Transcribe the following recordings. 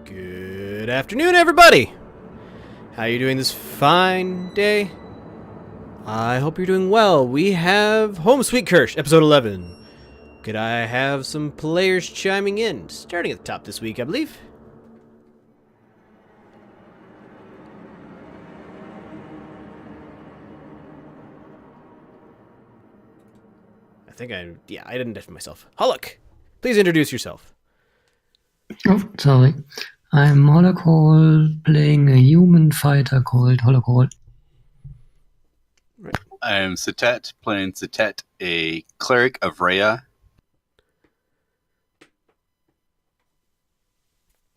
Good afternoon, everybody! How are you doing this fine day? I hope you're doing well. We have Home Sweet Kersh, episode 11. Could I have some players chiming in? Starting at the top this week, I believe. I didn't identify myself. Hollock, please introduce yourself. Oh, sorry. I'm MacLeod playing a human fighter called MacLeod. I'm Satet, playing Satet, a cleric of Rhea.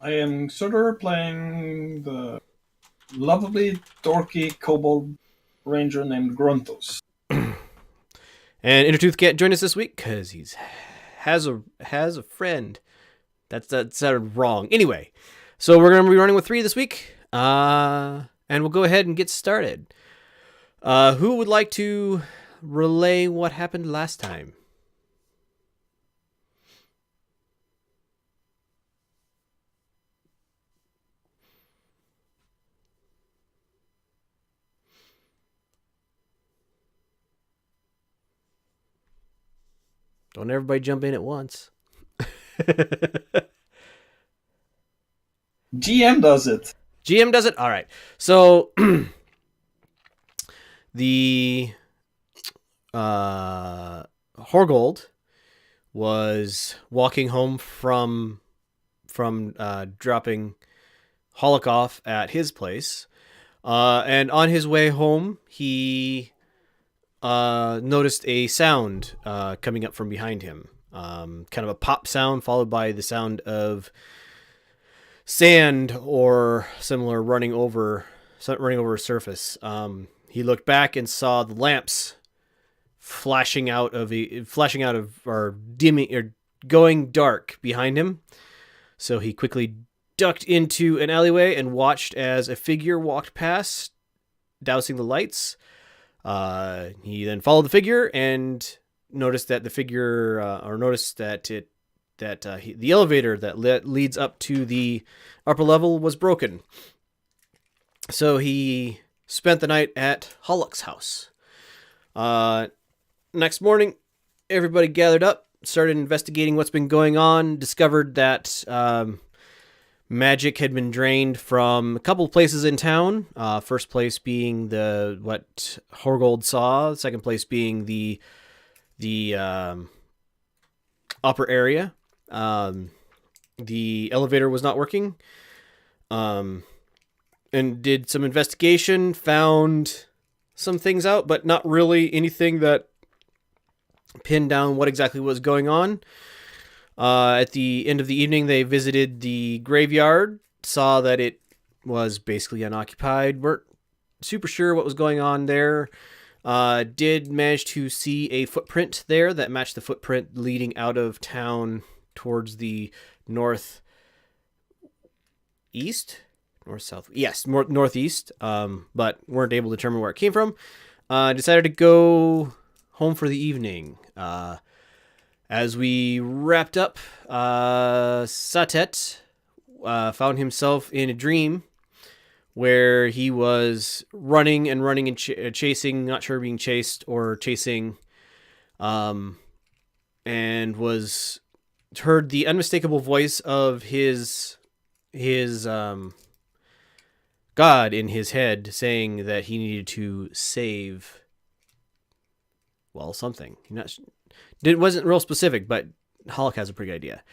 I am Sutter, playing the lovely, dorky kobold ranger named Grunthos. And Intertooth can't join us this week because he has a friend. That sounded wrong. Anyway, so we're going to be running with 3 this week, and we'll go ahead and get started. Who would like to relay what happened last time? Don't everybody jump in at once. GM does it. GM does it? All right. So the Horgold was walking home from dropping Hollock off at his place. And on his way home, he noticed a sound coming up from behind him. Kind of a pop sound followed by the sound of sand or similar running over a surface. He looked back and saw the lamps flashing out of or dimming or going dark behind him. So he quickly ducked into an alleyway and watched as a figure walked past, dousing the lights. He then followed the figure and noticed that the elevator that leads up to the upper level was broken. So he spent the night at Hollock's house. Next morning, everybody gathered up, started investigating what's been going on, discovered that magic had been drained from a couple of places in town. First place being what Horgold saw. Second place being the upper area. The elevator was not working. And did some investigation, found some things out, but not really anything that pinned down what exactly was going on. At the end of the evening, they visited the graveyard, saw that it was basically unoccupied, weren't super sure what was going on there. Did manage to see a footprint there that matched the footprint leading out of town towards the northeast. Northeast, but weren't able to determine where it came from. Decided to go home for the evening. As we wrapped up, Satet found himself in a dream where he was running and chasing, not sure being chased or chasing, and heard the unmistakable voice of his God in his head saying that he needed to save, well, something. It wasn't real specific, but Hollock has a pretty good idea.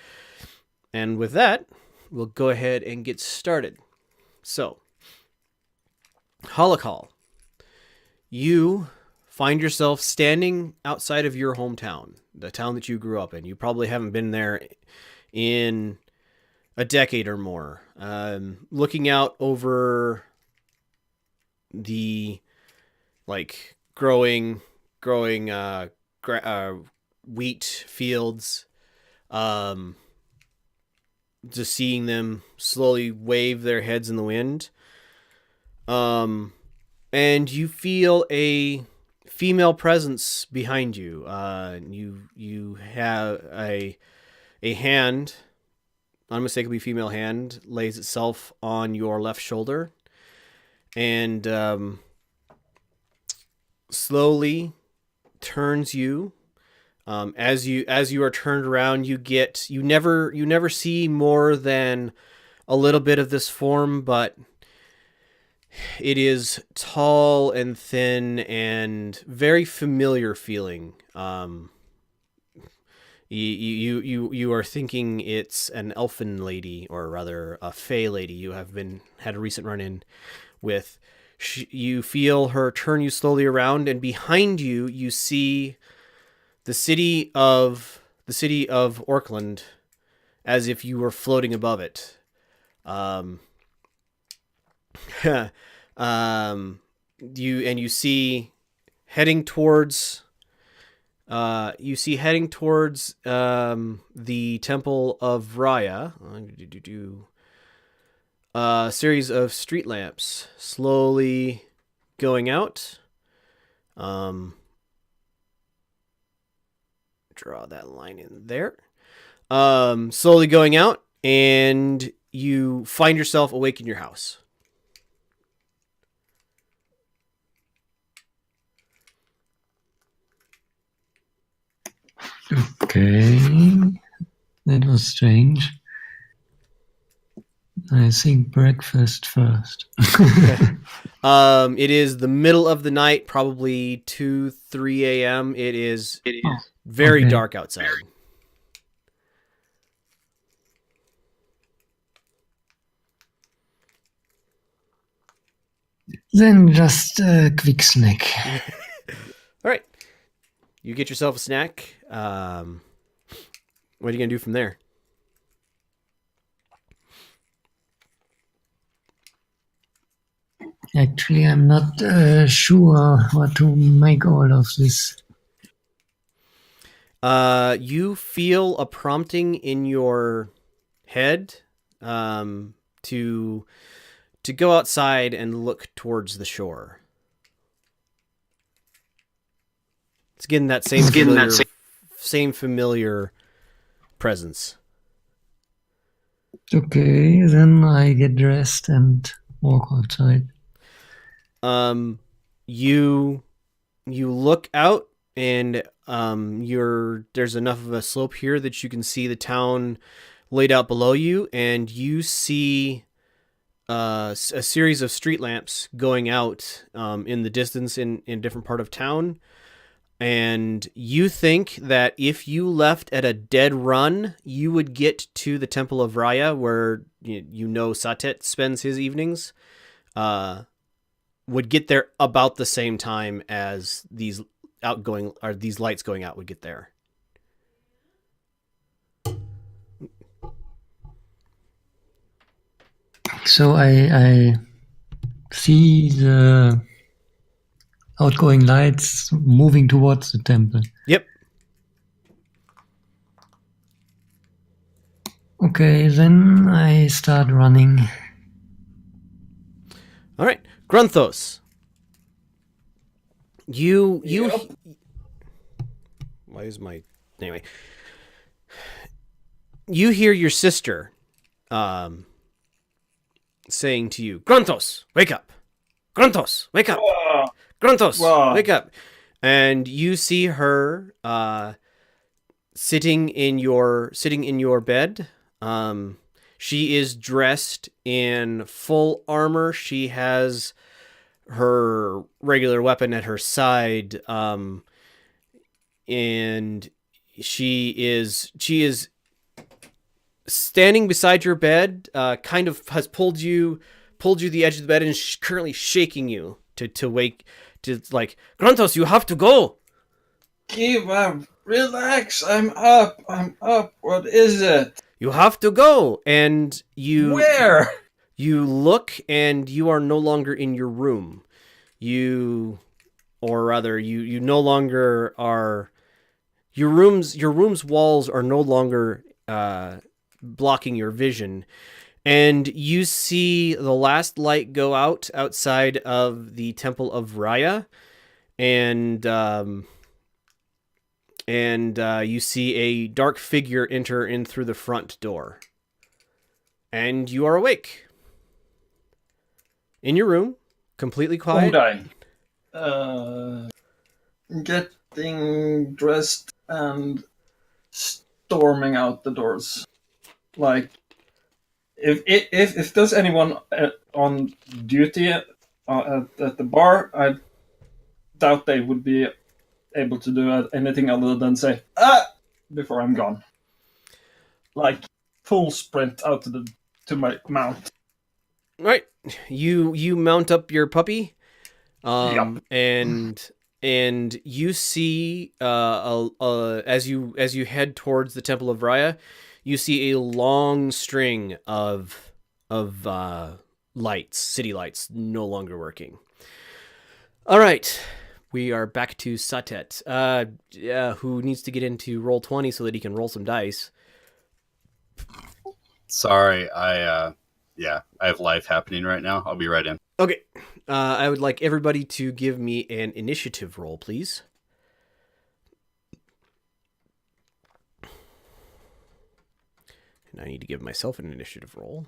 And with that, we'll go ahead and get started. So, Hollock Hall. You find yourself standing outside of your hometown, the town that you grew up in. You probably haven't been there in a decade or more. Looking out over the growing wheat fields, just seeing them slowly wave their heads in the wind. And you feel a female presence behind you. You have a hand unmistakably female hand lays itself on your left shoulder, and slowly turns you. As you are turned around, you never see more than a little bit of this form, but it is tall and thin and very familiar feeling. You are thinking it's an elfin lady, or rather a fey lady you have had a recent run in with. You feel her turn you slowly around, and behind you, you see the city of Orkland, as if you were floating above it. You see heading towards the Temple of Raya. A series of street lamps slowly going out. Draw that line in there. Slowly going out, and you find yourself awake in your house. Okay, that was strange. I think breakfast first. It is the middle of the night, probably 2-3 a.m. It is very Okay. dark outside. Then just a quick snack. All right, you get yourself a snack. What are you gonna do from there? Actually, I'm not sure what to make all of this. You feel a prompting in your head to go outside and look towards the shore. It's getting that same familiar presence. Okay, then I get dressed and walk outside. You look out, and there's enough of a slope here that you can see the town laid out below you, and you see a series of street lamps going out in the distance in a different part of town. And you think that if you left at a dead run, you would get to the Temple of Raya, where Satet spends his evenings. Would get there about the same time as these lights going out would get there. So I see the outgoing lights moving towards the temple. Yep. Okay, then I start running. All right, Grunthos. You. Yep. Why is my anyway? You hear your sister, saying to you, "Grunthos, wake up! Grunthos, wake up! Grunthos, Wow. wake up!" And you see her sitting in your bed. She is dressed in full armor. She has her regular weapon at her side, and she is standing beside your bed. Kind of has pulled you the edge of the bed, and is currently shaking you to wake. To like, Grunthos, you have to go. Give up. Relax. I'm up. What is it? You have to go, and you. Where? You look, and you are no longer in your room. You no longer are. Your room's walls are no longer blocking your vision, and you see the last light go out outside of the Temple of Raya, and you see a dark figure enter in through the front door. And you are awake. In your room, completely quiet. Getting dressed and storming out the doors. Like, if there's anyone on duty at the bar, I doubt they would be able to do anything other than say before I'm gone. Like full sprint out to my mount. Right. You mount up your puppy. Yep. And you see as you head towards the Temple of Raya, you see a long string of lights, city lights, no longer working. All right, we are back to Satet, who needs to get into Roll20 so that he can roll some dice. Sorry, I have life happening right now. I'll be right in. Okay, I would like everybody to give me an initiative roll, please. And I need to give myself an initiative roll.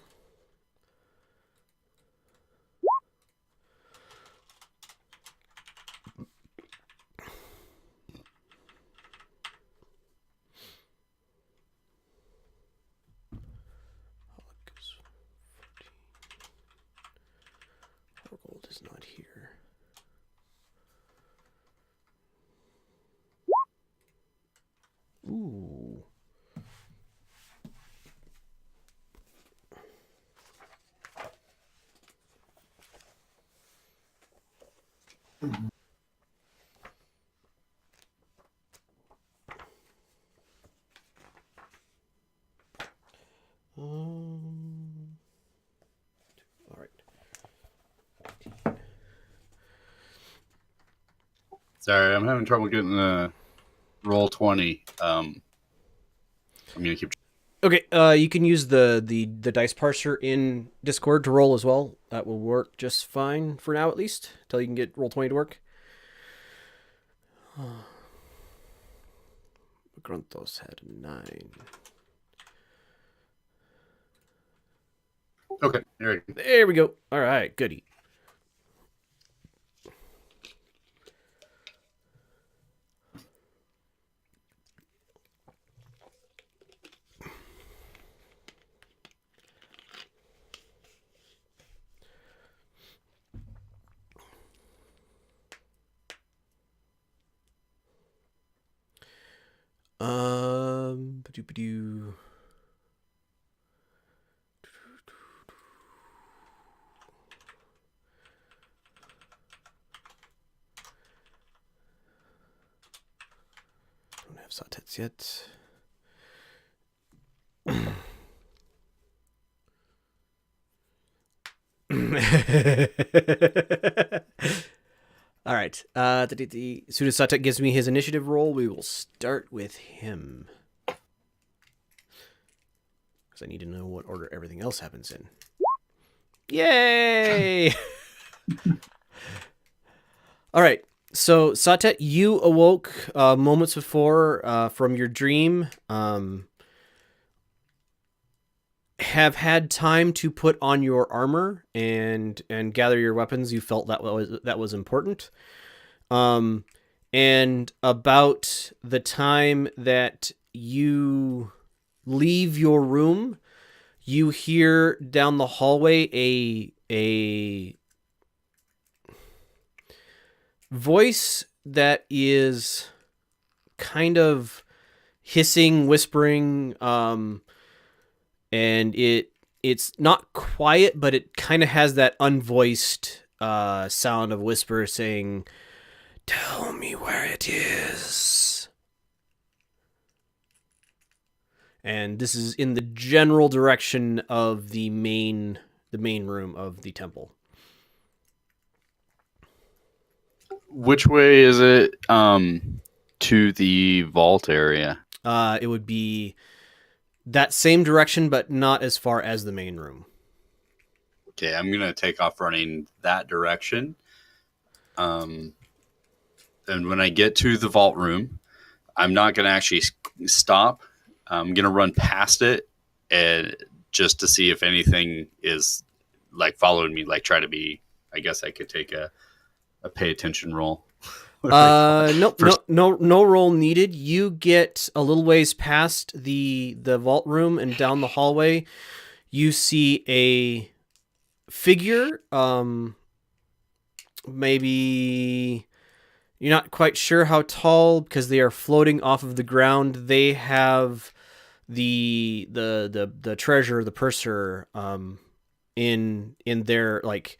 Gold is not here. Ooh. All right. Sorry, I'm having trouble getting the Roll20. I'm gonna keep. Okay, you can use the dice parser in Discord to roll as well. That will work just fine for now, at least, until you can get Roll20 to work. Grunthos had 9. Okay, There we go. All right, goody. Ba-doo-ba-doo. Don't have Satets yet. All right. As soon as Satet gives me his initiative roll, we will start with him. Because I need to know what order everything else happens in. Yay! All right. So, Satet, you awoke moments before from your dream. Have had time to put on your armor and gather your weapons. You felt that was important. And about the time that you leave your room, you hear down the hallway a voice that is kind of hissing, whispering, and it's not quiet, but it kind of has that unvoiced sound of whisper saying, "Tell me where it is." And this is in the general direction of the main room of the temple. Which way is it to the vault area? It would be that same direction, but not as far as the main room. Okay, I'm going to take off running that direction. And when I get to the vault room, I'm not going to actually stop. I'm going to run past it and just to see if anything is like following me. Like try to be. I guess I could take a pay attention roll. Nope, no roll needed. You get a little ways past the vault room and down the hallway. You see a figure. Maybe you're not quite sure how tall because they are floating off of the ground. They have the treasure, the purser, in their like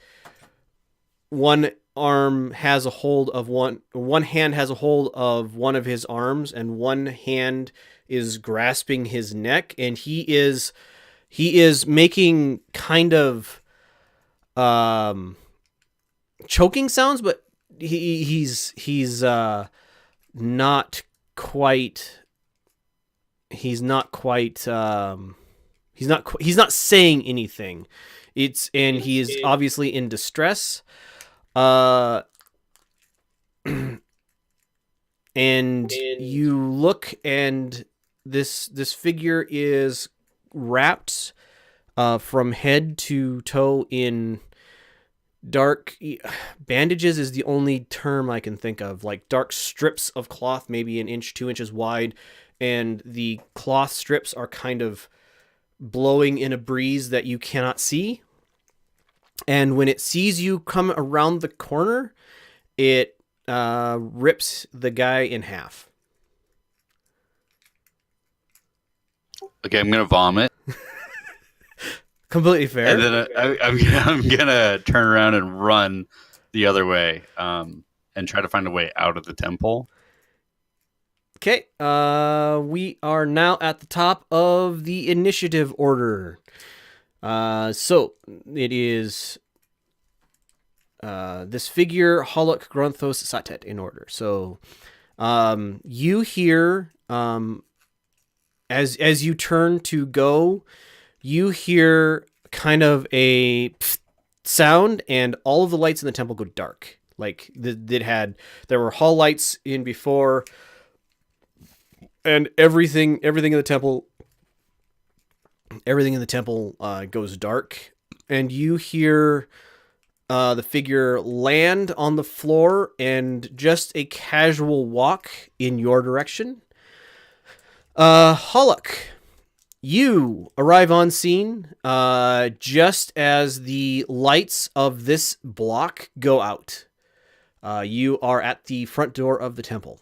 one arm has a hold of one hand has a hold of one of his arms, and one hand is grasping his neck, and he is making kind of choking sounds, but he's not quite he's not saying anything. He is obviously in distress. And you look, and this figure is wrapped from head to toe in dark bandages is the only term I can think of, like dark strips of cloth, maybe 1 inch, 2 inches wide, and the cloth strips are kind of blowing in a breeze that you cannot see. And when it sees you come around the corner, it rips the guy in half. Okay, I'm gonna vomit. Completely fair. And then I'm gonna turn around and run the other way, and try to find a way out of the temple. Okay, we are now at the top of the initiative order. So it is this figure, Holok, Gronthos, Satet in order. So you hear as you turn to go, you hear kind of a sound, and all of the lights in the temple go dark. Like there were hall lights in before, and everything in the temple goes dark, and you hear the figure land on the floor and just a casual walk in your direction. Holok, you arrive on scene just as the lights of this block go out. You are at the front door of the temple.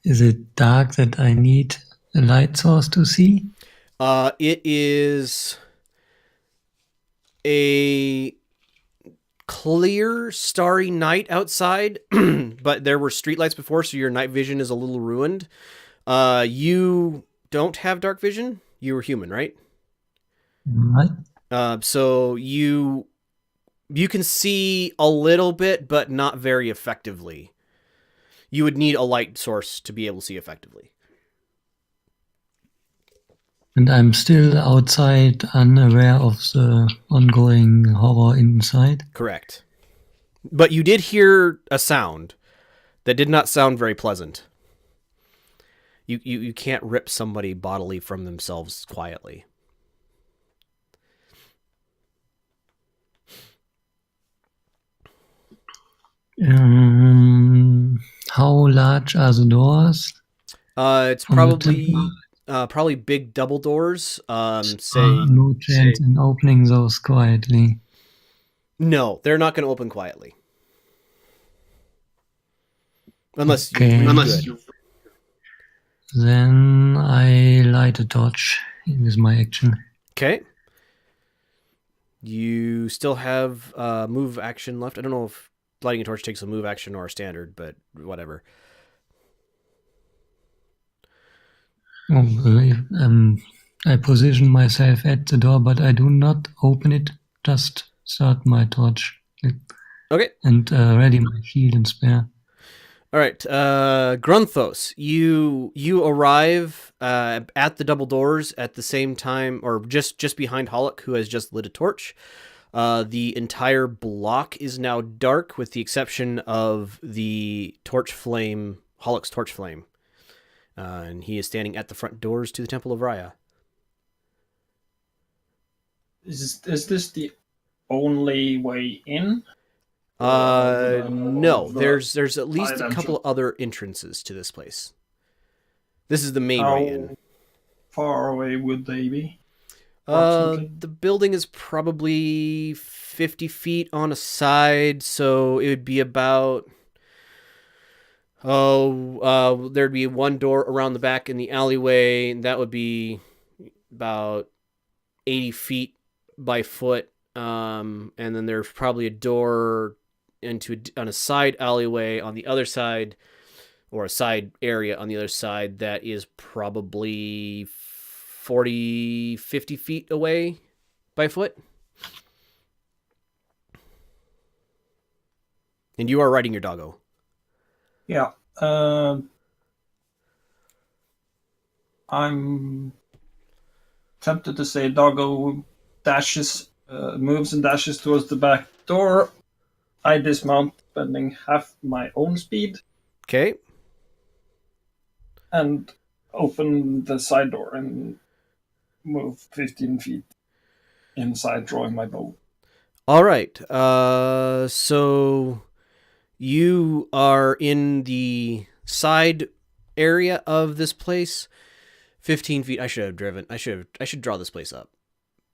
Is it dark that I need a light source to see? It is a clear, starry night outside, but there were streetlights before, so your night vision is a little ruined. You don't have dark vision. You were human, right? Right. So you can see a little bit, but not very effectively. You would need a light source to be able to see effectively. And I'm still outside, unaware of the ongoing horror inside. Correct. But you did hear a sound that did not sound very pleasant. You can't rip somebody bodily from themselves quietly. How large are the doors? It's probably big double doors. No chance in opening those quietly. No, they're not going to open quietly. Unless you. Then I light a torch with my action. Okay. You still have move action left. I don't know if lighting a torch takes a move action or a standard, but whatever. I position myself at the door, but I do not open it. Just start my torch. Okay. And ready my shield and spear. All right. Grunthos, you arrive at the double doors at the same time, or just behind Holok, who has just lit a torch. The entire block is now dark, with the exception of the torch flame, Holok's torch flame. And he is standing at the front doors to the Temple of Raya. Is this the only way in? Or No. the There's at least a side couple entrance? other entrances to this place. This is the main How way in. far away would they be? Approximately? The building is probably 50 feet on a side, so it would be about... there'd be one door around the back in the alleyway, and that would be about 80 feet by foot. And then there's probably a door on a side alleyway on the other side, or a side area on the other side that is probably 40, 50 feet away by foot. And you are riding your doggo. Yeah. I'm tempted to say doggo moves and dashes towards the back door. I dismount, spending half my own speed, Okay. and open the side door and move 15 feet inside, drawing my bow. All right. So you are in the side area of this place. 15 feet. I should have driven. I should draw this place up.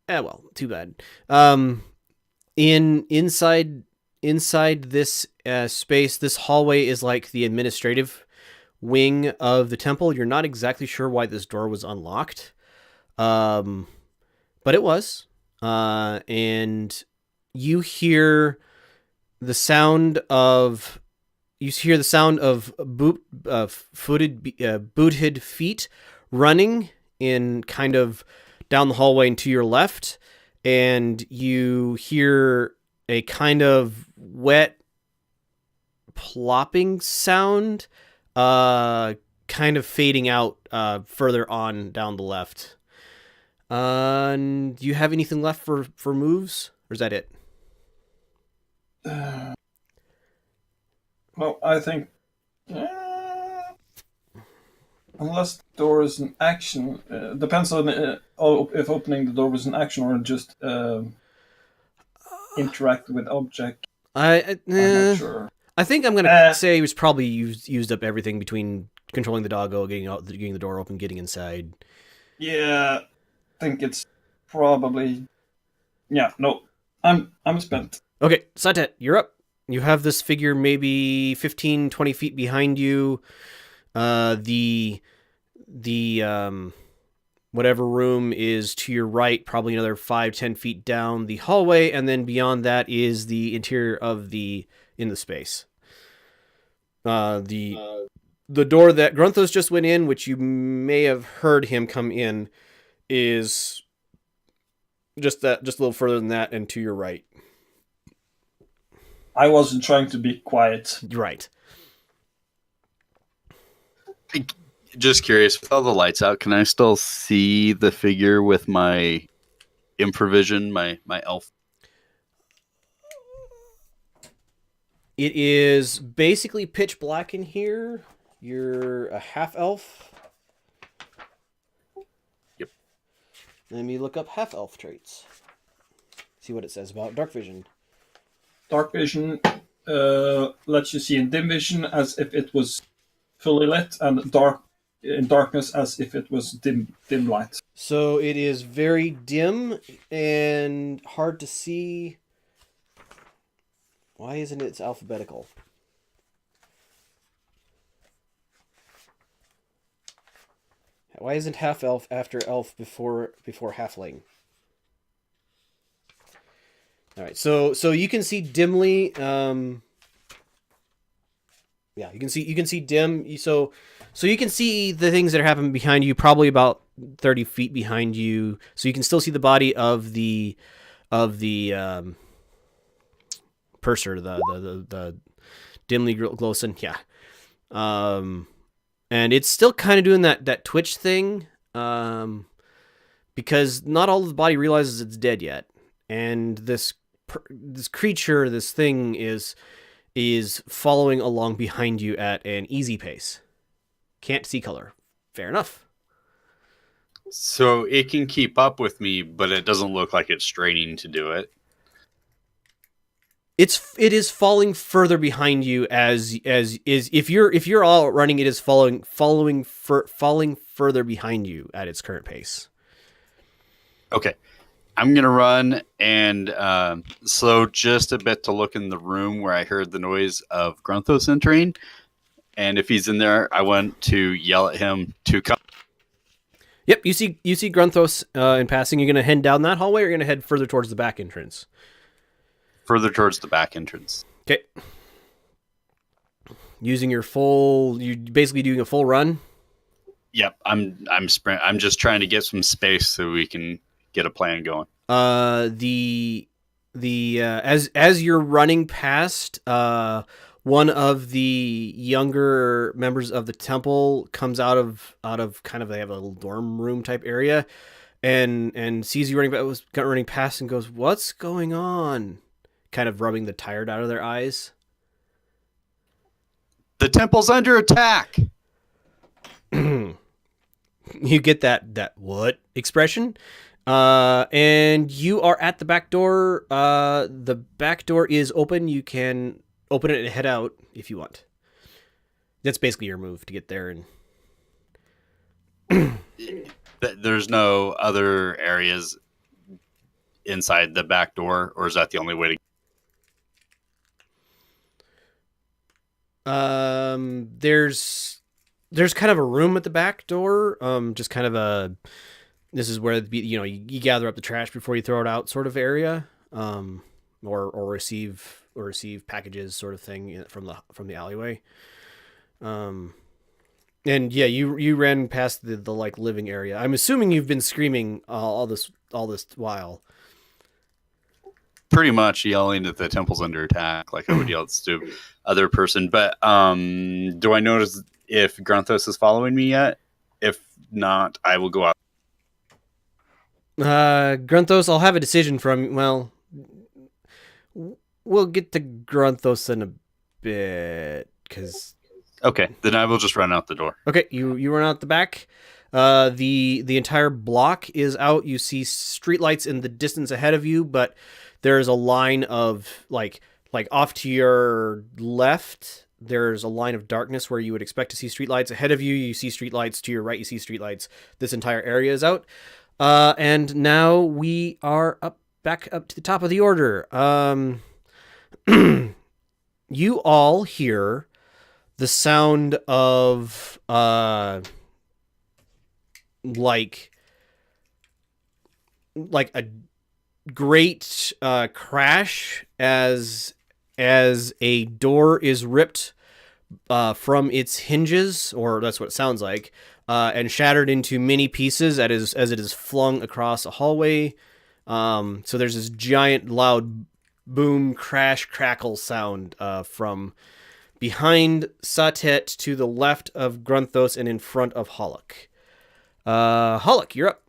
Well, too bad. Inside this space, this hallway is like the administrative wing of the temple. You're not exactly sure why this door was unlocked. But it was. And you hear the sound of booted feet running in kind of down the hallway and to your left, and you hear a kind of wet plopping sound kind of fading out further on down the left. Do you have anything left for moves, or is that it? Well, I think unless the door is an action, depends on if opening the door was an action or just interact with object. I'm not sure. I think I'm gonna say he was probably used up everything between controlling the doggo, getting the door open, getting inside. Yeah, I think it's probably. Yeah, no, I'm spent. Okay, Satet, you're up. You have this figure maybe 15, 20 feet behind you. The whatever room is to your right, probably another 5, 10 feet down the hallway, and then beyond that is the interior of the space. The door that Grunthos just went in, which you may have heard him come in, is just a little further than that and to your right. I wasn't trying to be quiet. Right. Just curious, with all the lights out, can I still see the figure with my improvision, my elf? It is basically pitch black in here. You're a half elf. Yep. Let me look up half elf traits. See what it says about dark vision. Dark vision lets you see in dim vision as if it was fully lit, and darkness as if it was dim light. So it is very dim and hard to see. Why isn't it alphabetical? Why isn't half elf after elf before halfling? All right, so you can see dimly. Yeah, you can see dim. So you can see the things that are happening behind you, probably about 30 feet behind you. So you can still see the body of the purser, the dimly glowson. Yeah. And it's still kind of doing that twitch thing, because not all of the body realizes it's dead yet, and this creature, this thing is following along behind you at an easy pace. Can't see color. Fair enough. So it can keep up with me, but it doesn't look like it's straining to do it. It is falling further behind you as if you're all running, it is falling further behind you at its current pace. Okay. I'm going to run and slow just a bit to look in the room where I heard the noise of Grunthos entering. And if he's in there, I want to yell at him to come. Yep, you see Grunthos in passing. You're going to head down that hallway, or you're going to head further towards the back entrance? Further towards the back entrance. Okay. You're basically doing a full run? Yep, I'm sprint. I'm just trying to get some space so we can get a plan going. As you're running past, one of the younger members of the temple comes out of kind of, they have a little dorm room type area, and sees you running past and goes, "What's going on?" Kind of rubbing the tired out of their eyes. The temple's under attack. You get that what expression? And you are at the back door. The back door is open. You can open it and head out if you want. That's basically your move to get there. And There's no other areas inside the back door, or is that the only way to? There's kind of a room at the back door. Just kind of this is where you gather up the trash before you throw it out sort of area. Or receive packages sort of thing from the alleyway. And yeah, you ran past the like living area. I'm assuming you've been screaming all this while. Pretty much yelling that the temple's under attack, like I would yell to other person. But do I notice if Grunthos is following me yet? If not, I will go out. Grunthos, I'll have a decision from. Well, we'll get to Grunthos in a bit, because. Okay, then I will just run out the door. Okay, you run out the back. The entire block is out. You see streetlights in the distance ahead of you, but there's a line of like off to your left. There's a line of darkness where you would expect to see streetlights. Ahead of you, you see streetlights. To your right, you see streetlights. This entire area is out. And now we are back up to the top of the order. You all hear the sound of like a great crash as a door is ripped from its hinges, or that's what it sounds like, and shattered into many pieces as it is flung across a hallway. So there's this giant loud boom, crash, crackle sound from behind Satet, to the left of Grunthos, and in front of Hollock. Hollock, you're up.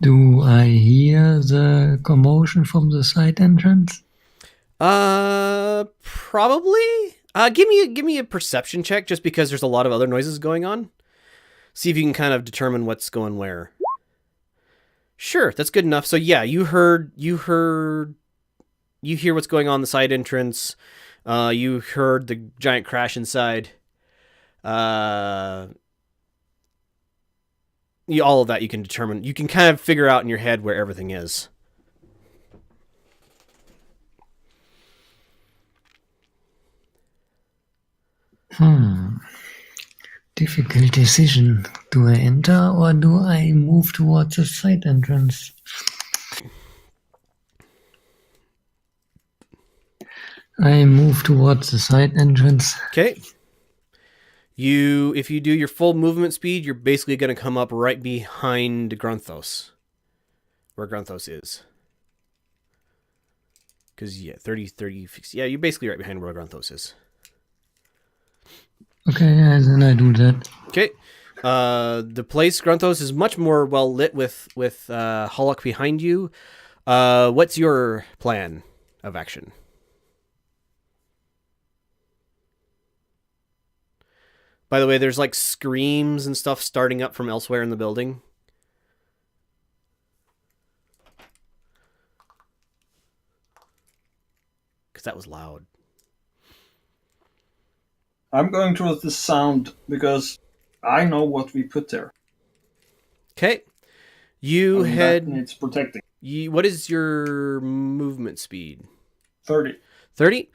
Do I hear the commotion from the side entrance? Probably. Give me a perception check, just because there's a lot of other noises going on. See if you can kind of determine what's going where. Sure, that's good enough. So yeah, you hear what's going on in the side entrance. You heard the giant crash inside. All of that you can determine. You can kind of figure out in your head where everything is. Difficult decision. Do I enter or do I move towards the side entrance? I move towards the side entrance. Okay. If you do your full movement speed, you're basically going to come up right behind Grunthos, where Grunthos is. Because, yeah, 30, yeah, you're basically right behind where Grunthos is. Okay, then I do that. Okay. The place, Grunthos, is much more well lit with Hollock behind you. What's your plan of action? By the way, there's like screams and stuff starting up from elsewhere in the building. Because that was loud. I'm going towards the sound because I know what we put there. Okay. You That needs protecting. What is your movement speed? 30. 30?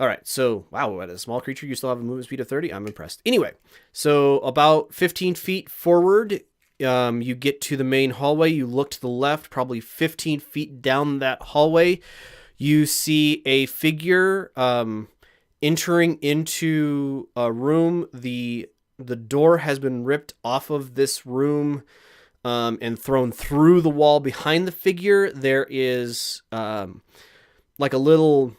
All right. So, wow, at a small creature, you still have a movement speed of 30? I'm impressed. Anyway, so about 15 feet forward, you get to the main hallway. You look to the left, probably 15 feet down that hallway. You see a figure entering into a room. The door has been ripped off of this room and thrown through the wall behind the figure. There is like a little...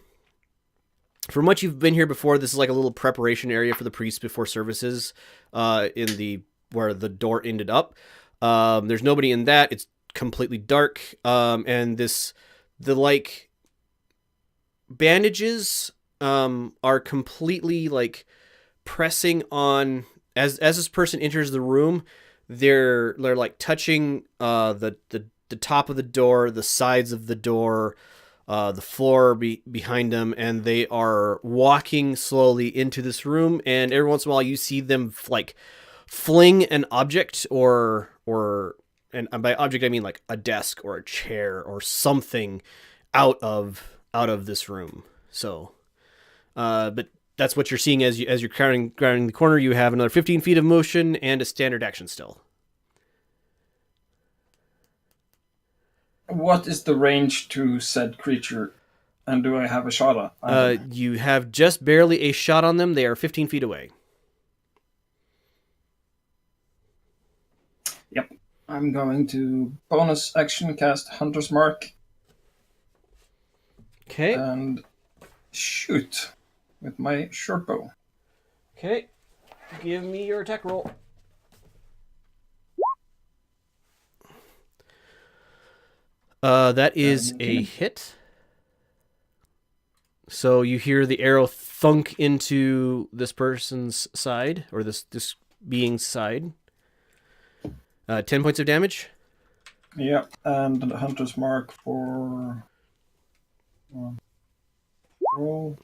From what you've been here before, this is like a little preparation area for the priests before services where the door ended up. There's nobody in that. It's completely dark. And the like bandages are completely like pressing on as this person enters the room. They're like touching the top of the door, the sides of the door, the floor behind them, and they are walking slowly into this room. And every once in a while, you see them like fling an object, and by object I mean like a desk or a chair or something out of this room. So, but that's what you're seeing as you're grounding the corner. You have another 15 feet of motion and a standard action still. What is the range to said creature? And do I have a shot on? You have just barely a shot on them. They are 15 feet away. Yep. I'm going to bonus action cast Hunter's Mark. Okay. And shoot with my short bow. Okay. Give me your attack roll. That is a hit. So you hear the arrow thunk into this person's side, or this being's side. 10 points of damage. Yeah, and the Hunter's Mark for... roll.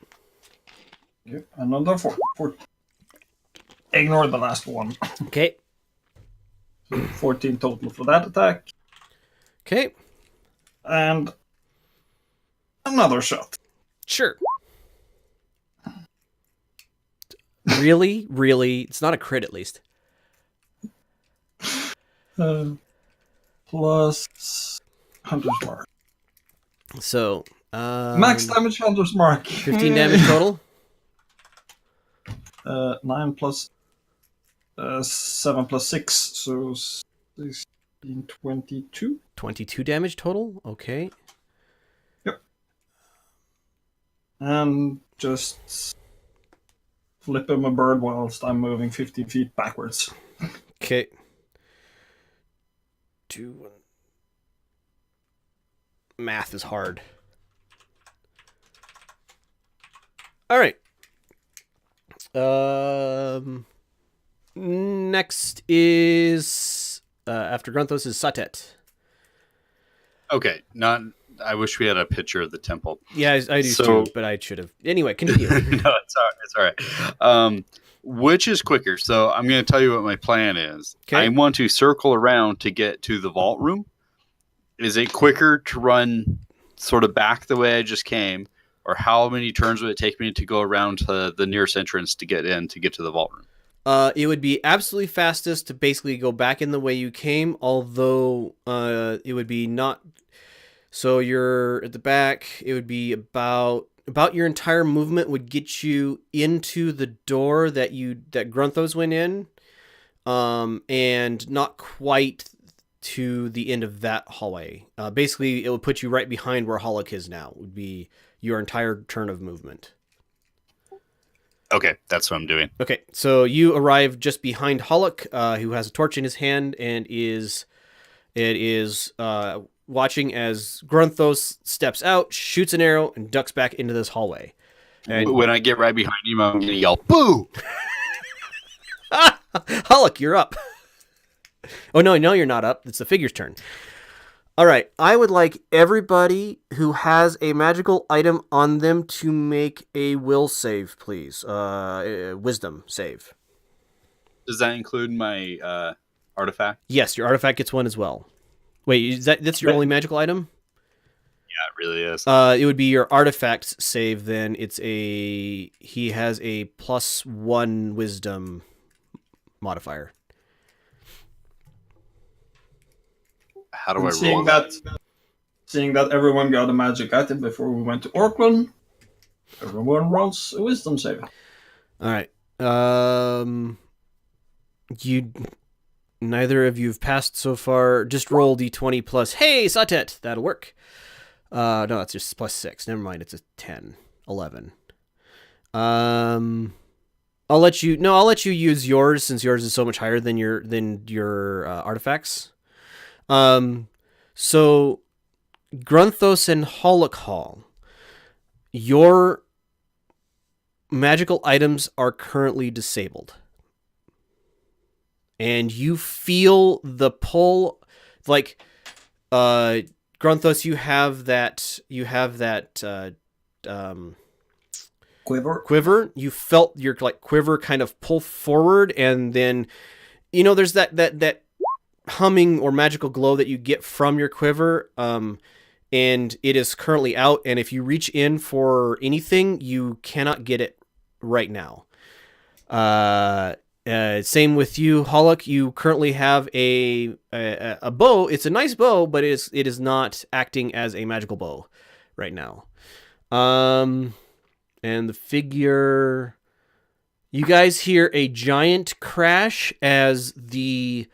Yep, another 4. Ignore the last one. Okay. 14 total for that attack. Okay. And another shot. Sure. Really? Really? It's not a crit, at least. Plus Hunter's Mark. So, max damage Hunter's Mark. 15 damage total. 9 plus 7 plus 6, so 16, 22. 22 damage total. Okay. Yep. And just flip him a bird whilst I'm moving 15 feet backwards. Okay. Math is hard. All right. Next is after Grunthos is Satet. Okay, I wish we had a picture of the temple. Yeah, I do too, but I should have. Anyway, continue. No, it's all right. Which is quicker? So I'm going to tell you what my plan is. Okay. I want to circle around to get to the vault room. Is it quicker to run sort of back the way I just came, or how many turns would it take me to go around to the nearest entrance to get to the vault room? It would be absolutely fastest to basically go back in the way you came, although it would be not... So you're at the back, it would be about your entire movement would get you into the door that Grunthos went in, and not quite to the end of that hallway. Basically, it would put you right behind where Hollock is now. It would be your entire turn of movement. Okay, that's what I'm doing. Okay, so you arrive just behind Hollock, who has a torch in his hand and is watching as Grunthos steps out, shoots an arrow, and ducks back into this hallway. And when I get right behind him, I'm going to yell, "Boo!" Hulk, you're up. Oh, no, you're not up. It's the figure's turn. All right. I would like everybody who has a magical item on them to make a will save, please. Wisdom save. Does that include my artifact? Yes, your artifact gets one as well. Wait, that's your only magical item? Yeah, it really is. It would be your artifact save then. He has a +1 wisdom modifier. How do I roll Seeing that everyone got a magic item before we went to Auckland, everyone rolls a wisdom save. All right. Neither of you've passed so far. Just roll d20 plus. Hey, Satet, that'll work. No, it's just +6. Never mind. It's a 10, 11. I'll let you use yours since yours is so much higher than your artifacts. So Grunthos and Holocaul, your magical items are currently disabled. And you feel the pull, like, Grunthos, you have that quiver. You felt your quiver kind of pull forward, and then, there's that humming or magical glow that you get from your quiver, and it is currently out, and if you reach in for anything, you cannot get it right now. Same with you, Hollock. You currently have a bow. It's a nice bow, but it is not acting as a magical bow right now. And the figure, you guys hear a giant crash as the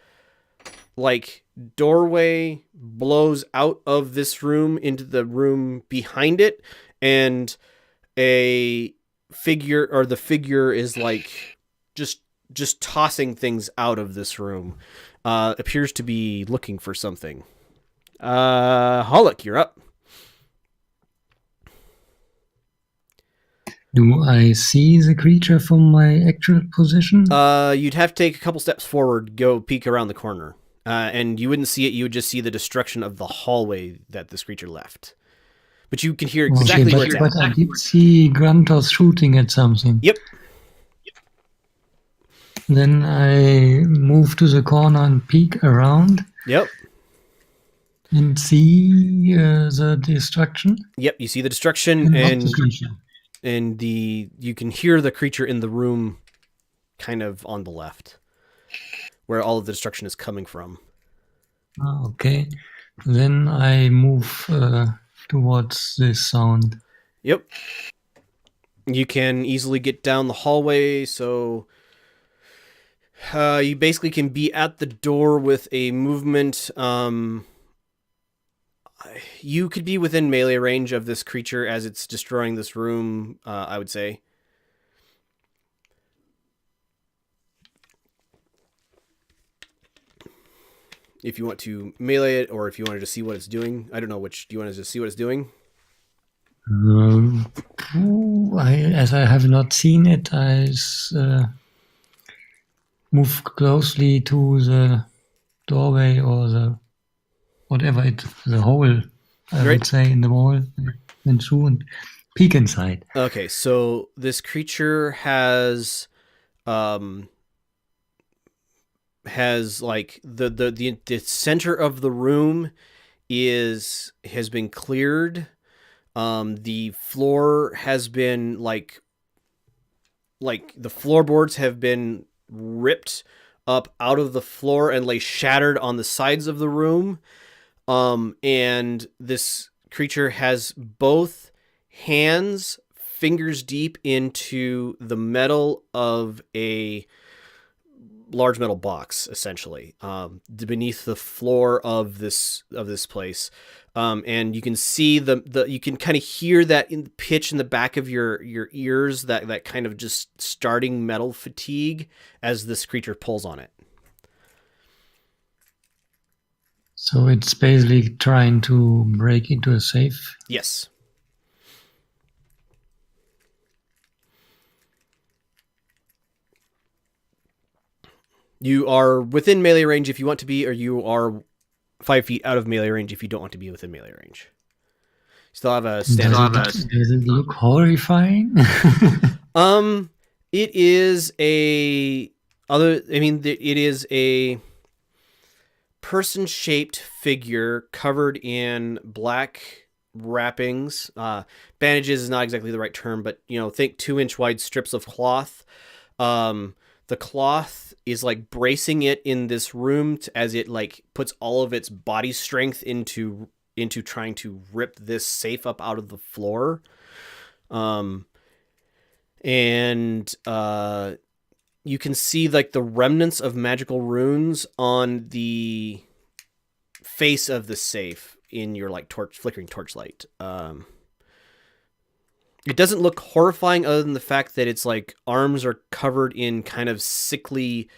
doorway blows out of this room into the room behind it, and the figure is just tossing things out of this room. Appears to be looking for something. Hollick, you're up. Do I see the creature from my actual position? You'd have to take a couple steps forward, go peek around the corner. And you wouldn't see it, you would just see the destruction of the hallway that this creature left. But you can hear exactly where it's at. But I did see Gruntos shooting at something. Yep. Then I move to the corner and peek around. Yep. And see the destruction. Yep, you see the destruction, and the creature. And you can hear the creature in the room kind of on the left, where all of the destruction is coming from. Okay. Then I move towards this sound. Yep. You can easily get down the hallway, so you basically can be at the door with a movement. You could be within melee range of this creature as it's destroying this room, I would say. If you want to melee it, or if you wanted to see what it's doing. I don't know which. Do you want to just see what it's doing? As I have not seen it, I move closely to the doorway or the hole, I would say, in the wall, and through and peek inside. Okay, so this creature has like the center of the room has been cleared. The floor has been like the floorboards have been ripped up out of the floor and lay shattered on the sides of the room. And this creature has both hands fingers deep into the metal of a large metal box, essentially, beneath the floor of this place. And you can see you can kind of hear that in pitch in the back of your ears, that kind of just starting metal fatigue as this creature pulls on it. So it's basically trying to break into a safe? Yes. You are within melee range if you want to be, or you are 5 feet out of melee range if you don't want to be within melee range. Still have a standard. Does it look horrifying? It is it is a person-shaped figure covered in black wrappings. Bandages is not exactly the right term, but think 2-inch wide strips of cloth. The cloth is like bracing it in this room as it like puts all of its body strength into trying to rip this safe up out of the floor. And you can see like the remnants of magical runes on the face of the safe in your like flickering torchlight. It doesn't look horrifying other than the fact that its like arms are covered in kind of sickly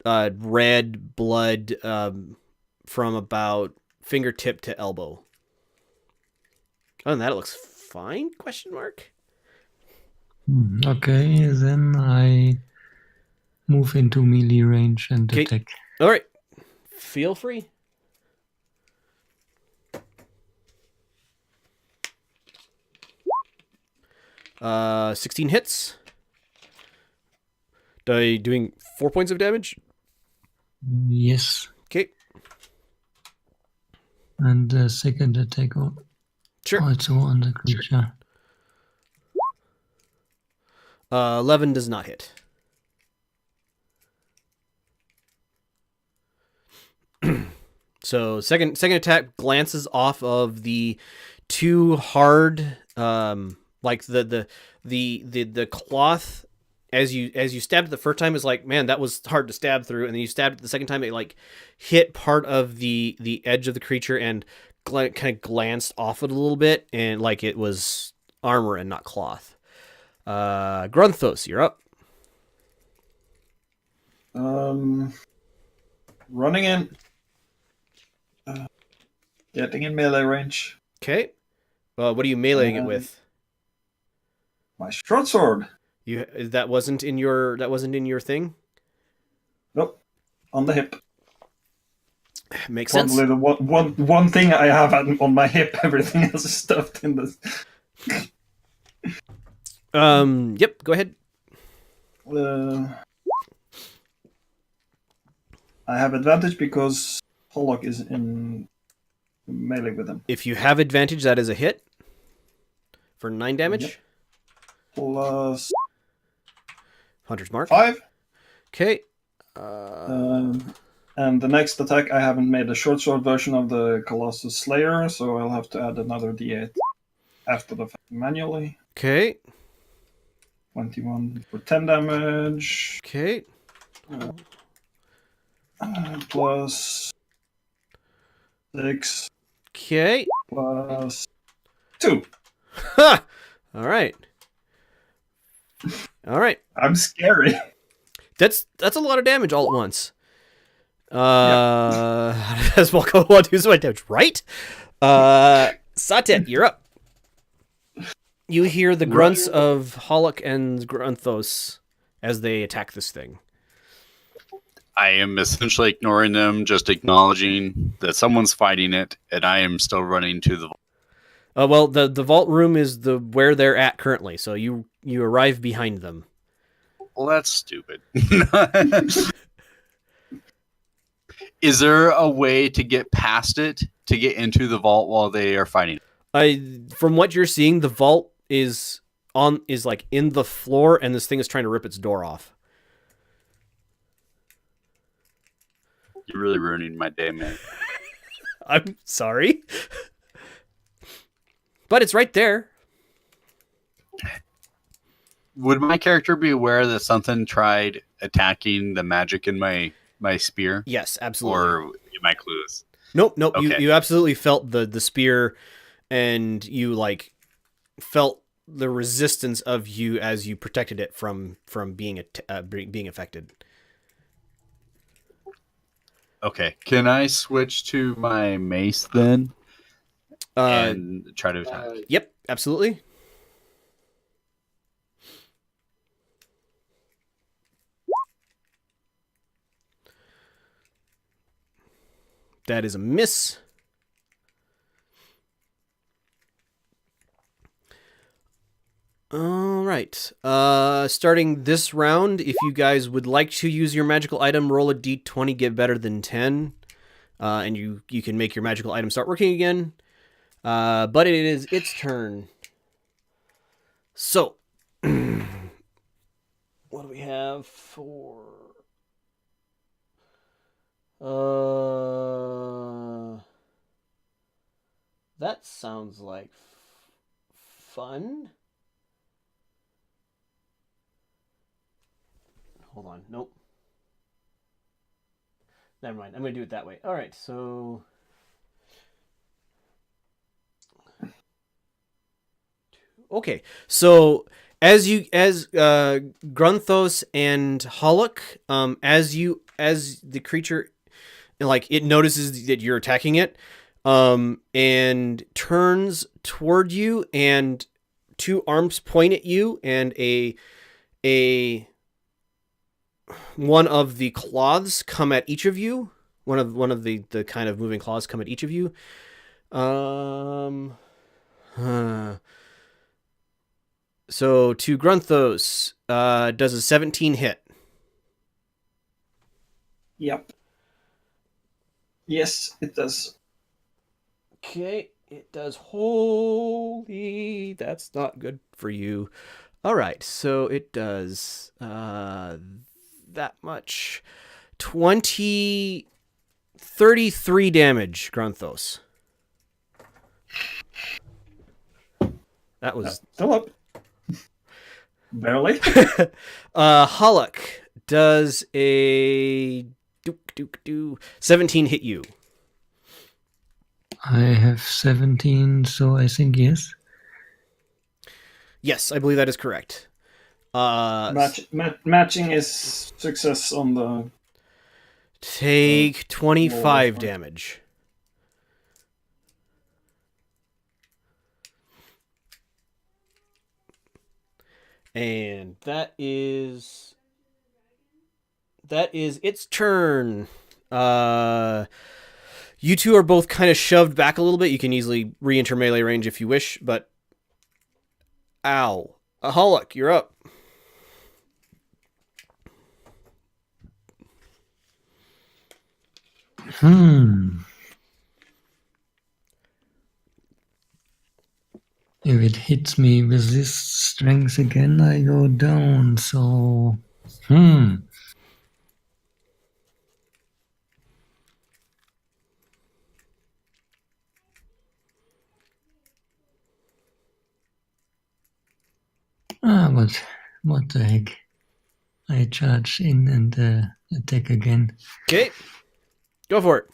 red blood from about fingertip to elbow. Other than that, it looks fine? ? Okay, then I move into melee range and attack. All right. Feel free. Uh, 16 hits. Doing 4 points of damage. Yes. Okay. And the second attack Sure. also on the creature. 11 does not hit. So second attack glances off of the too hard, like the cloth. As you stabbed it the first time, is like, man, that was hard to stab through, and then you stabbed it the second time, it like hit part of the edge of the creature and kind of glanced off it a little bit, and like it was armor and not cloth. Grunthos, you're up. Running in. Getting in melee range. Okay. What are you meleeing it with? My short sword. That wasn't in your thing? Nope. On the hip. Makes sense. Probably the one thing I have on my hip. Everything else is stuffed in this. Yep, go ahead. I have advantage because Pollock is in melee with him. If you have advantage, that is a hit for 9 damage. Yep. Plus Hunter's Mark. 5. Okay. And the next attack, I haven't made a short sword version of the Colossus Slayer, so I'll have to add another d8 after the fact manually. Okay. 21 for 10 damage. Okay. Plus 6. Okay. Plus 2. Ha! All right. All right. I'm scary. That's a lot of damage all at once. As Malko want to do some damage, right? Satet, you're up. You hear the grunts of Hollock and Grunthos as they attack this thing. I am essentially ignoring them, just acknowledging that someone's fighting it, and I am still running to the vault. Well, the vault room is where they're at currently, so you arrive behind them. Well, that's stupid. Is there a way to get past it, to get into the vault while they are fighting? From what you're seeing, the vault is like in the floor, and this thing is trying to rip its door off. You're really ruining my day, man. I'm sorry. But it's right there. Would my character be aware that something tried attacking the magic in my spear? Yes, absolutely. Or my clues? Nope. Okay. You absolutely felt the spear, and you like felt the resistance of you as you protected it from being affected. Okay. Can I switch to my mace then? And try to attack? Yep, absolutely. That is a miss. All right. Starting this round, if you guys would like to use your magical item, roll a d20, get better than 10. And you can make your magical item start working again. But it is its turn. So, what do we have for... That sounds like fun. Hold on. Nope. Never mind. I'm going to do it that way. All right. So... Okay. So as Grunthos and Hollock, as the creature, like, it notices that you're attacking it, and turns toward you, and two arms point at you, and one of the cloths come at each of you. One of the kind of moving claws come at each of you. So to Grunthos, does a 17 hit? Yep. Yes, it does. Okay, it does. Holy, that's not good for you. All right, so it does that much. 33 damage, Grunthos. That was... Still up. Barely. Hollock, does a 17 hit you? I have 17, so I think yes. Yes, I believe that is correct. Matching is success on the... Take 25 damage. And that is its turn. You two are both kind of shoved back a little bit. You can easily re-enter melee range if you wish, but... Ow. Hollock, you're up. If it hits me with this strength again, I go down, so... what the heck. I charge in and attack again. Okay. Go for it.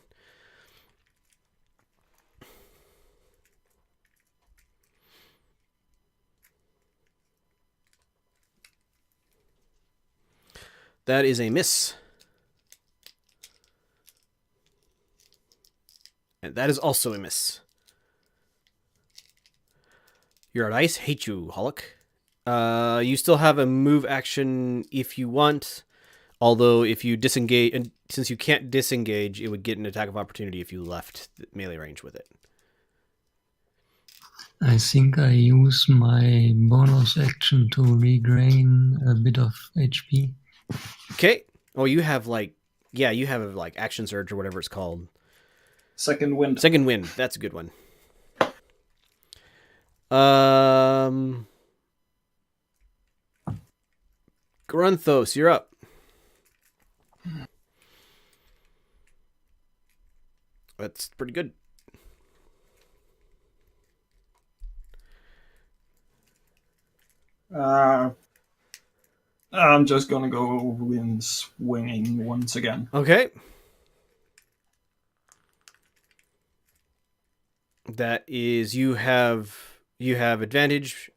That is a miss. And that is also a miss. You're at ice. Hate you, Hollock. You still have a move action if you want. Although if you disengage, and since you can't disengage, it would get an attack of opportunity if you left the melee range with it. I think I use my bonus action to regain a bit of HP. Okay. Oh, you have you have action surge or whatever it's called. Second wind. Second wind. That's a good one. Grunthos, you're up. That's pretty good. I'm just gonna go in swinging once again. Okay. That is, you have advantage.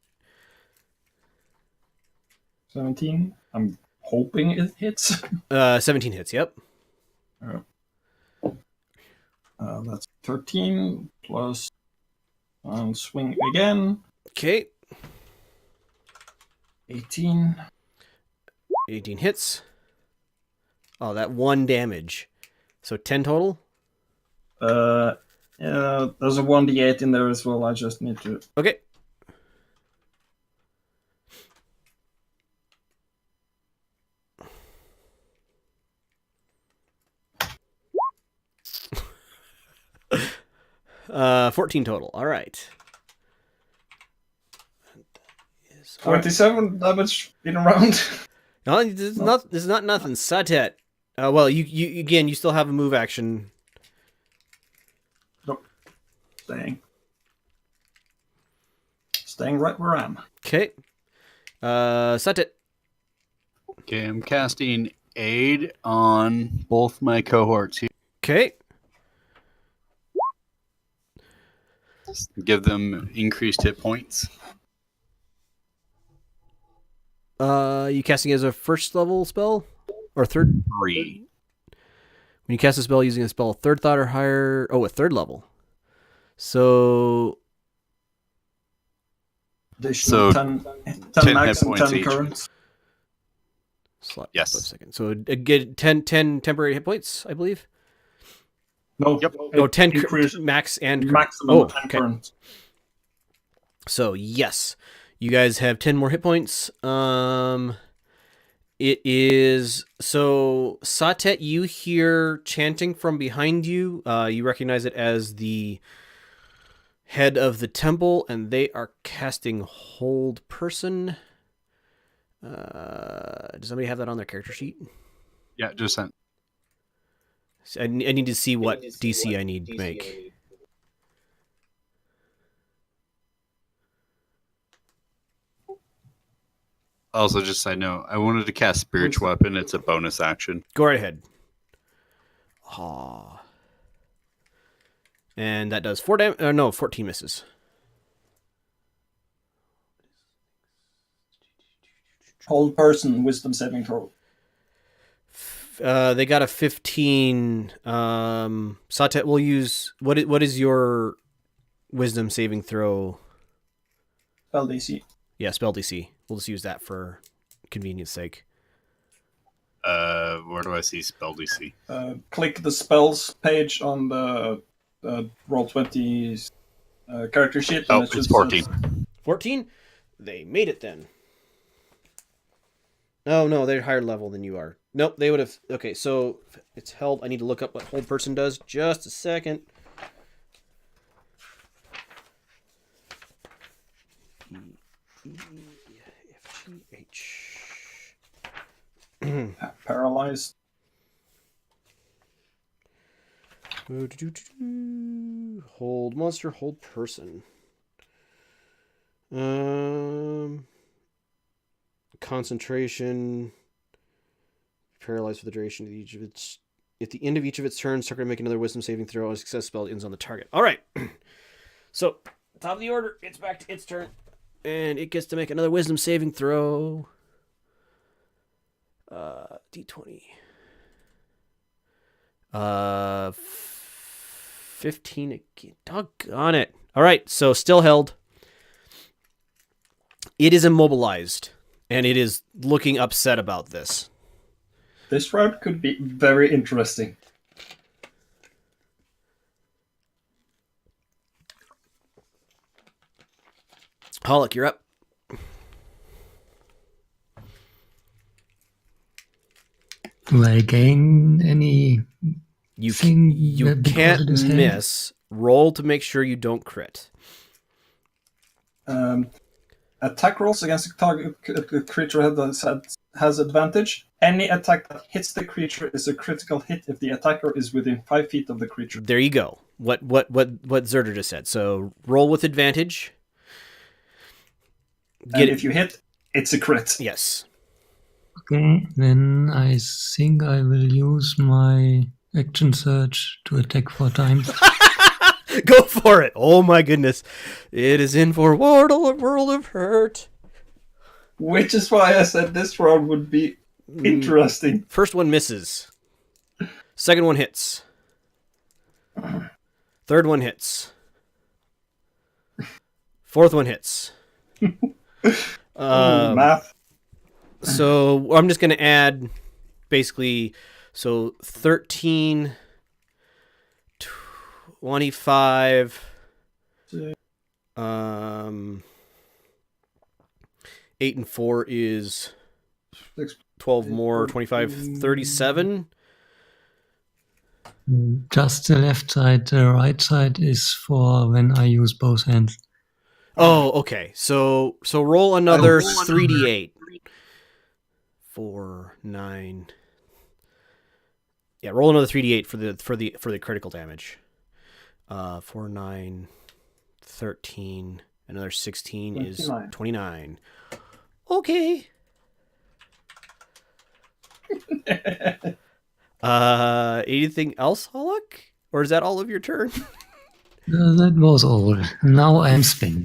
17. I'm hoping it hits. 17 hits. Yep. That's 13 plus. Swing again. Okay. 18. 18 hits. Oh, that 1 damage. So 10 total? Yeah, there's a 1d8 in there as well. I just need to. Okay. Uh, 14 total. All right. 27 damage in a round. No, this is not nothing. Satet. Well, you again. You still have a move action. Nope. Staying right where I am. Okay. Satet. Okay, I'm casting Aid on both my cohorts here. Okay. Give them increased hit points. You casting it as a first level spell or third? 3. When you cast a spell using a spell third thought or higher, a third level. So Additional So, 10 10 max hit and points 10 each. currents. slot Yes. up a second. So get 10 temporary hit points, I believe. No, Yep. No, 10 increase max and maximum 10 okay. currents. So yes, you guys have 10 more hit points. It is so Satet. You hear chanting from behind you. You recognize it as the head of the temple, and they are casting Hold Person. Does somebody have that on their character sheet? Yeah, just sent. I need to see what DC I need to make. Also, just I know I wanted to cast Spiritual Weapon. It's a bonus action. Go right ahead. Aw. And that does 14 misses. Hold person, wisdom saving throw. They got a 15. Satet will use what is your wisdom saving throw? Spell DC. Yeah, spell DC. We'll just use that for convenience sake. Where do I see spell DC? Click the spells page on the Roll20 character sheet. Oh, and it's just 14. 14? They made it then. Oh, no, they're higher level than you are. Nope, they would have... Okay, so it's held. I need to look up what Hold Person does. Just a second. E-F-G-H. Paralyzed. Hold monster, hold person. Concentration. Paralyzed for the duration of each of its. At the end of each of its turns, target make another wisdom saving throw. A success spell ends on the target. All right. So, top of the order, it's back to its turn. And it gets to make another wisdom saving throw. D20. 15 again. Doggone it. All right, so still held. It is immobilized, and it is looking upset about this. This round could be very interesting. Hollick, you're up. Do I gain any? You because can't it is held? miss. Roll to make sure you don't crit. Attack rolls against a target creature has advantage. Any attack that hits the creature is a critical hit if the attacker is within 5 feet of the creature. There you go. What Zerder just said. So roll with advantage. And if you hit, it's a crit. Yes. Okay, then I think I will use my action surge to attack 4 times. Go for it. Oh my goodness. It is in for World of Hurt. Which is why I said this round would be interesting. First one misses. Second one hits. Third one hits. Fourth one hits. Math. So I'm just going to add basically, so 13, 25. Six. 8 and 4 is Six. 12 more, 25, 37. Just the left side. The right side is for when I use both hands. Oh, okay. So roll another 3d8. 4, 9. Yeah, roll another 3d8 for the critical damage. 4, 9, 13. Another 16 is 29. Okay. Anything else, Hollock? Or is that all of your turn? That was all. Now I'm spinning.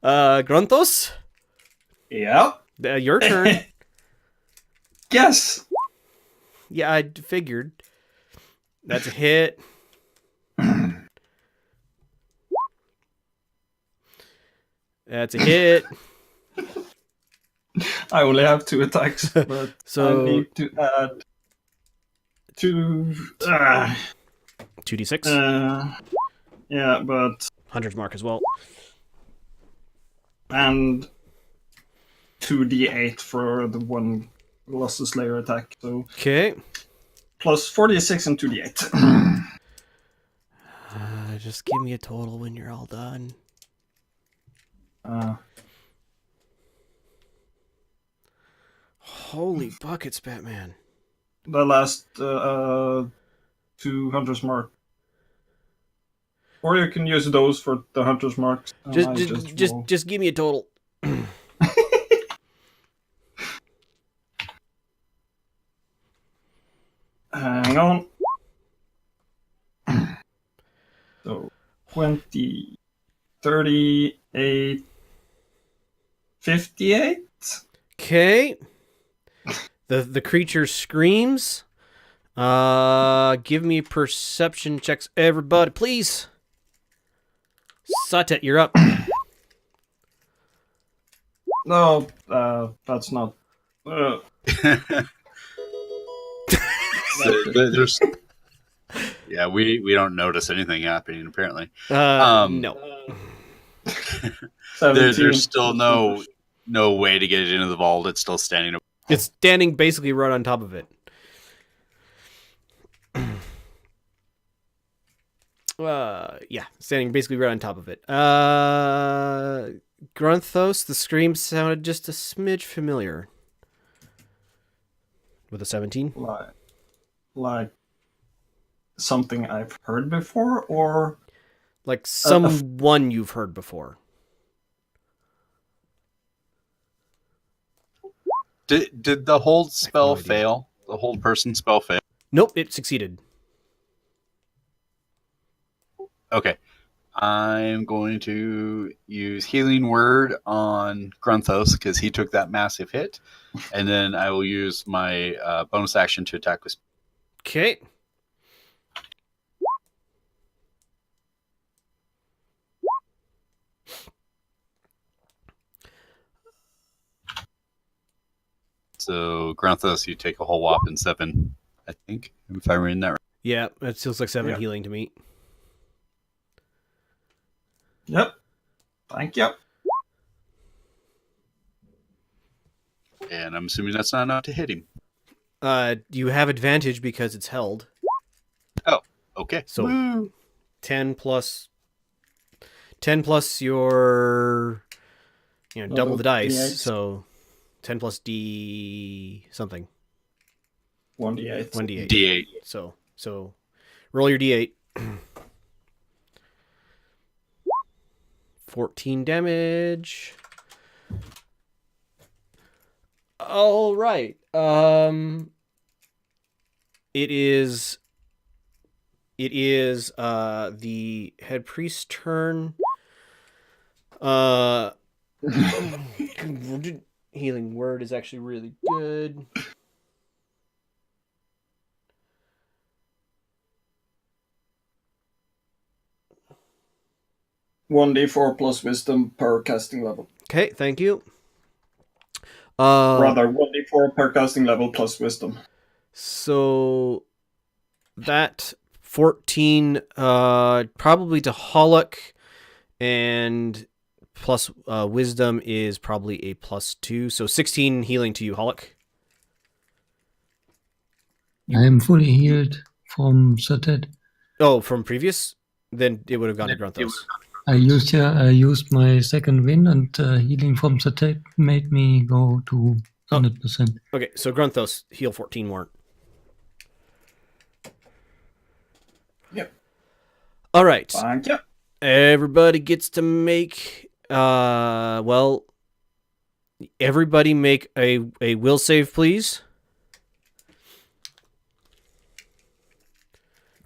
Grunthos? Yeah. Your turn. Yes. Yeah, I figured. That's a hit. That's a hit. I only have 2 attacks, but So- I need to add 2. 2d6. Yeah, but 100's mark as well. and 2d8 for the one Luster Slayer attack. So Okay. plus 46 and 2d8. Just give me a total when you're all done. Holy buckets, Batman. The last 2 Hunter's Mark. Or you can use those for the Hunter's Marks. and I roll. Just give me a total. Hang on. So 20, 38, 58. Okay. The creature screams. Give me perception checks, everybody, please. Satet, you're up. No, that's not. There's, yeah, we don't notice anything happening apparently. No. 17. There's still no way to get it into the vault. It's still standing. It's standing basically right on top of it. Yeah, standing basically right on top of it. Grunthos, the scream sounded just a smidge familiar. With a 17? Like something I've heard before, or Like someone you've heard before. Did the hold spell idea. fail? The hold person spell fail? Nope, it succeeded. Okay. I'm going to use Healing Word on Grunthos because he took that massive hit. And then I will use my bonus action to attack with. Okay. So, Grunthos, you take a whole whopping 7, I think, if I'm reading that right. Yeah, it feels like 7 Yeah. healing to me. Yep. Thank you. And I'm assuming that's not enough to hit him. You have advantage because it's held. Oh, okay. So Woo. 10 plus your double the dice. D8. So 10 plus D something. 1d8. 1d8. D8. So roll your D8. 14 damage. All right. It is the head priest's turn. Healing Word is actually really good. 1d4 plus wisdom per casting level. Okay, thank you. Rather, 1d4 per casting level plus wisdom. So that 14 probably to Hollock, and plus wisdom is probably a +2, so 16 healing to you, Hollock. I am fully healed from Satet. Oh, from previous? Then it would have gone to Grunthos. I used my second win, and healing from Satet made me go to 100%. Okay, so Grunthos, heal 14 more. Yep. All right. Thank you. Everybody gets to make, everybody make a will save, please.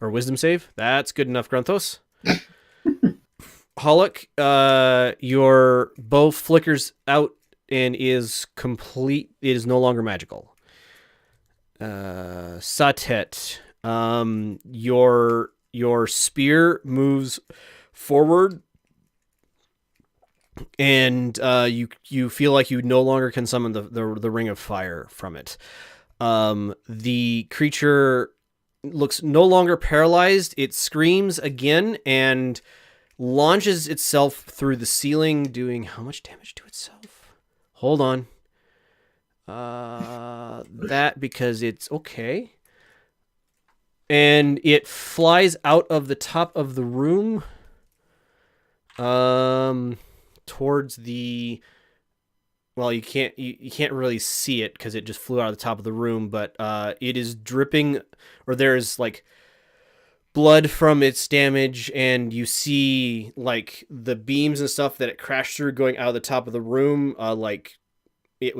Or wisdom save. That's good enough, Grunthos. Hollock, your bow flickers out and is complete. It is no longer magical. Satet, your spear moves forward, and you feel like you no longer can summon the ring of fire from it. The creature looks no longer paralyzed. It screams again and launches itself through the ceiling, doing how much damage to itself? Hold on. That because it's okay. And it flies out of the top of the room towards the... Well, you can't really see it because it just flew out of the top of the room, but it is dripping, or there's like blood from its damage, and you see like the beams and stuff that it crashed through going out of the top of the room. Like it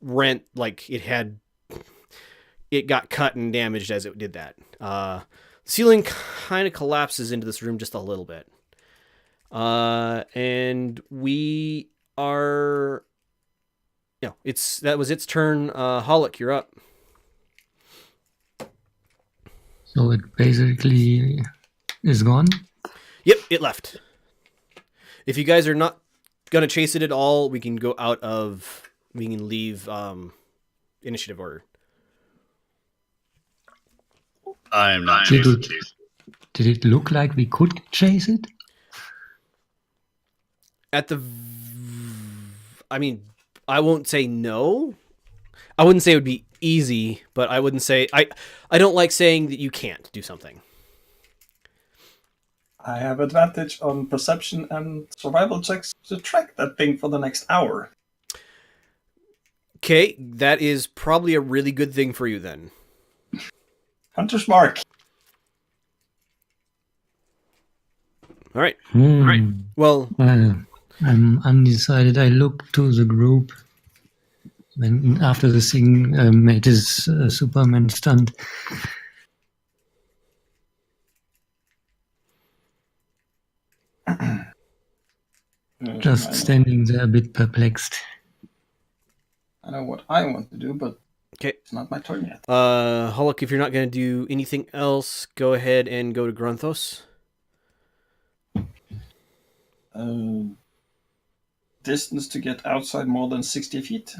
rent, like it got cut and damaged as it did that. The ceiling kind of collapses into this room just a little bit. And we are... Yeah, that was its turn. Hollock, you're up. So it basically is gone? Yep, it left. If you guys are not going to chase it at all, we can go out of... We can leave initiative order. I am not Did chasing. did it look like we could chase it? I mean, I won't say no. I wouldn't say it would be easy, but I wouldn't say... I don't like saying that you can't do something. I have advantage on perception and survival checks to track that thing for the next hour. Okay, that is probably a really good thing for you then. Hunter's mark. All right. Right. Well, I'm undecided. I look to the group after the thing made his Superman stunt. Just standing there a bit perplexed. I know what I want to do, but okay. It's not my turn yet. Hollock, if you're not going to do anything else, go ahead and go to Grunthos. Distance to get outside more than 60 feet?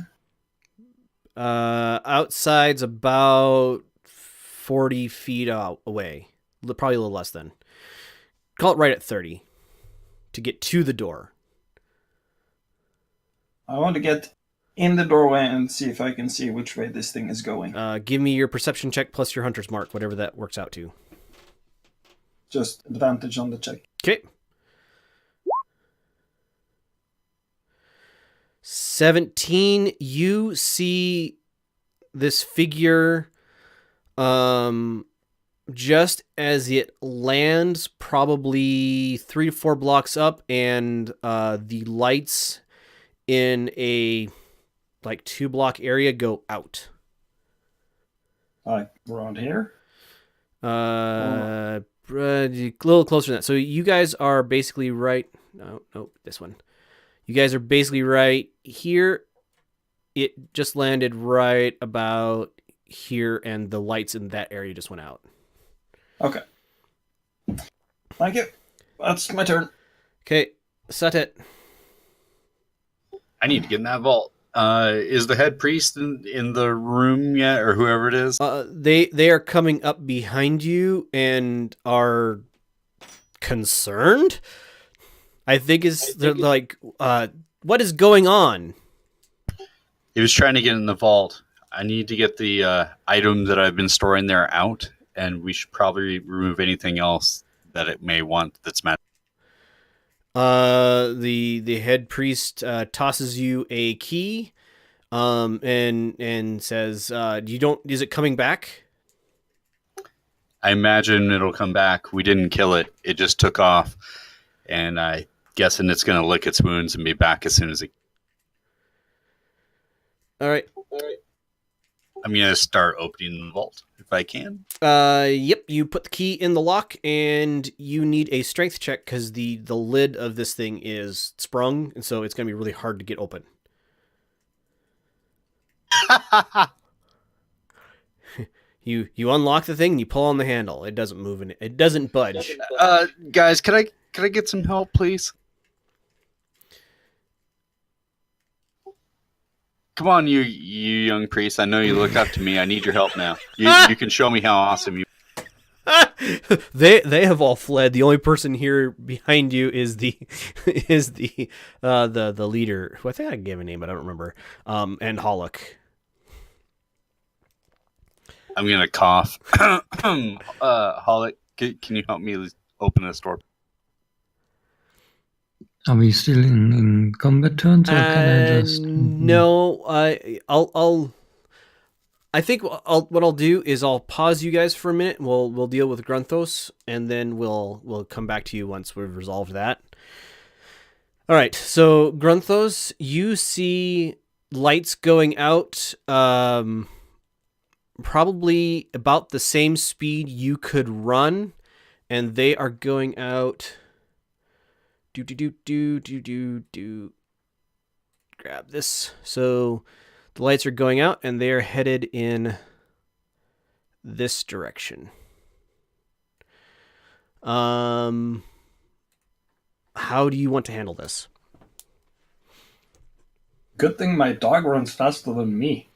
Outside's about 40 feet away. Probably a little less than. Call it right at 30 to get to the door. I want to get in the doorway and see if I can see which way this thing is going. Give me your perception check plus your hunter's mark, whatever that works out to. Just advantage on the check. Okay. 17. You see this figure just as it lands probably 3 to 4 blocks up, and the lights in a 2-block area go out. Like around here? A little closer than that. So you guys are basically right. No, this one. You guys are basically right here. It just landed right about here, and the lights in that area just went out. Okay. Thank you. That's my turn. Okay, Satet. I need to get in that vault. Is the head priest in the room yet, or whoever it is? They are coming up behind you and are concerned. I think they're like, what is going on? He was trying to get in the vault. I need to get the item that I've been storing there out, and we should probably remove anything else that it may want that's magic. The head priest tosses you a key, and says, Is it coming back? I imagine it'll come back. We didn't kill it. It just took off. And I guessing it's going to lick its wounds and be back as soon as it... All right. I'm going to start opening the vault if I can. Yep. You put the key in the lock, and you need a strength check because the lid of this thing is sprung, and so it's going to be really hard to get open. You unlock the thing and you pull on the handle. It doesn't move and it doesn't budge. Guys, could I get some help, please? Come on, you young priest. I know you look up to me. I need your help now. You can show me how awesome you... They have all fled. The only person here behind you is the leader, who I think I gave a name, but I don't remember. And Hollock. I'm gonna cough. Hollick, can you help me open this door? Are we still in combat turns, or can I just? No, I think what I'll do is I'll pause you guys for a minute. We'll deal with Grunthos, and then we'll come back to you once we've resolved that. All right. So Grunthos, you see lights going out. Probably about the same speed you could run, and they are going out. Grab this. So the lights are going out, and they are headed in this direction. How do you want to handle this? Good thing my dog runs faster than me.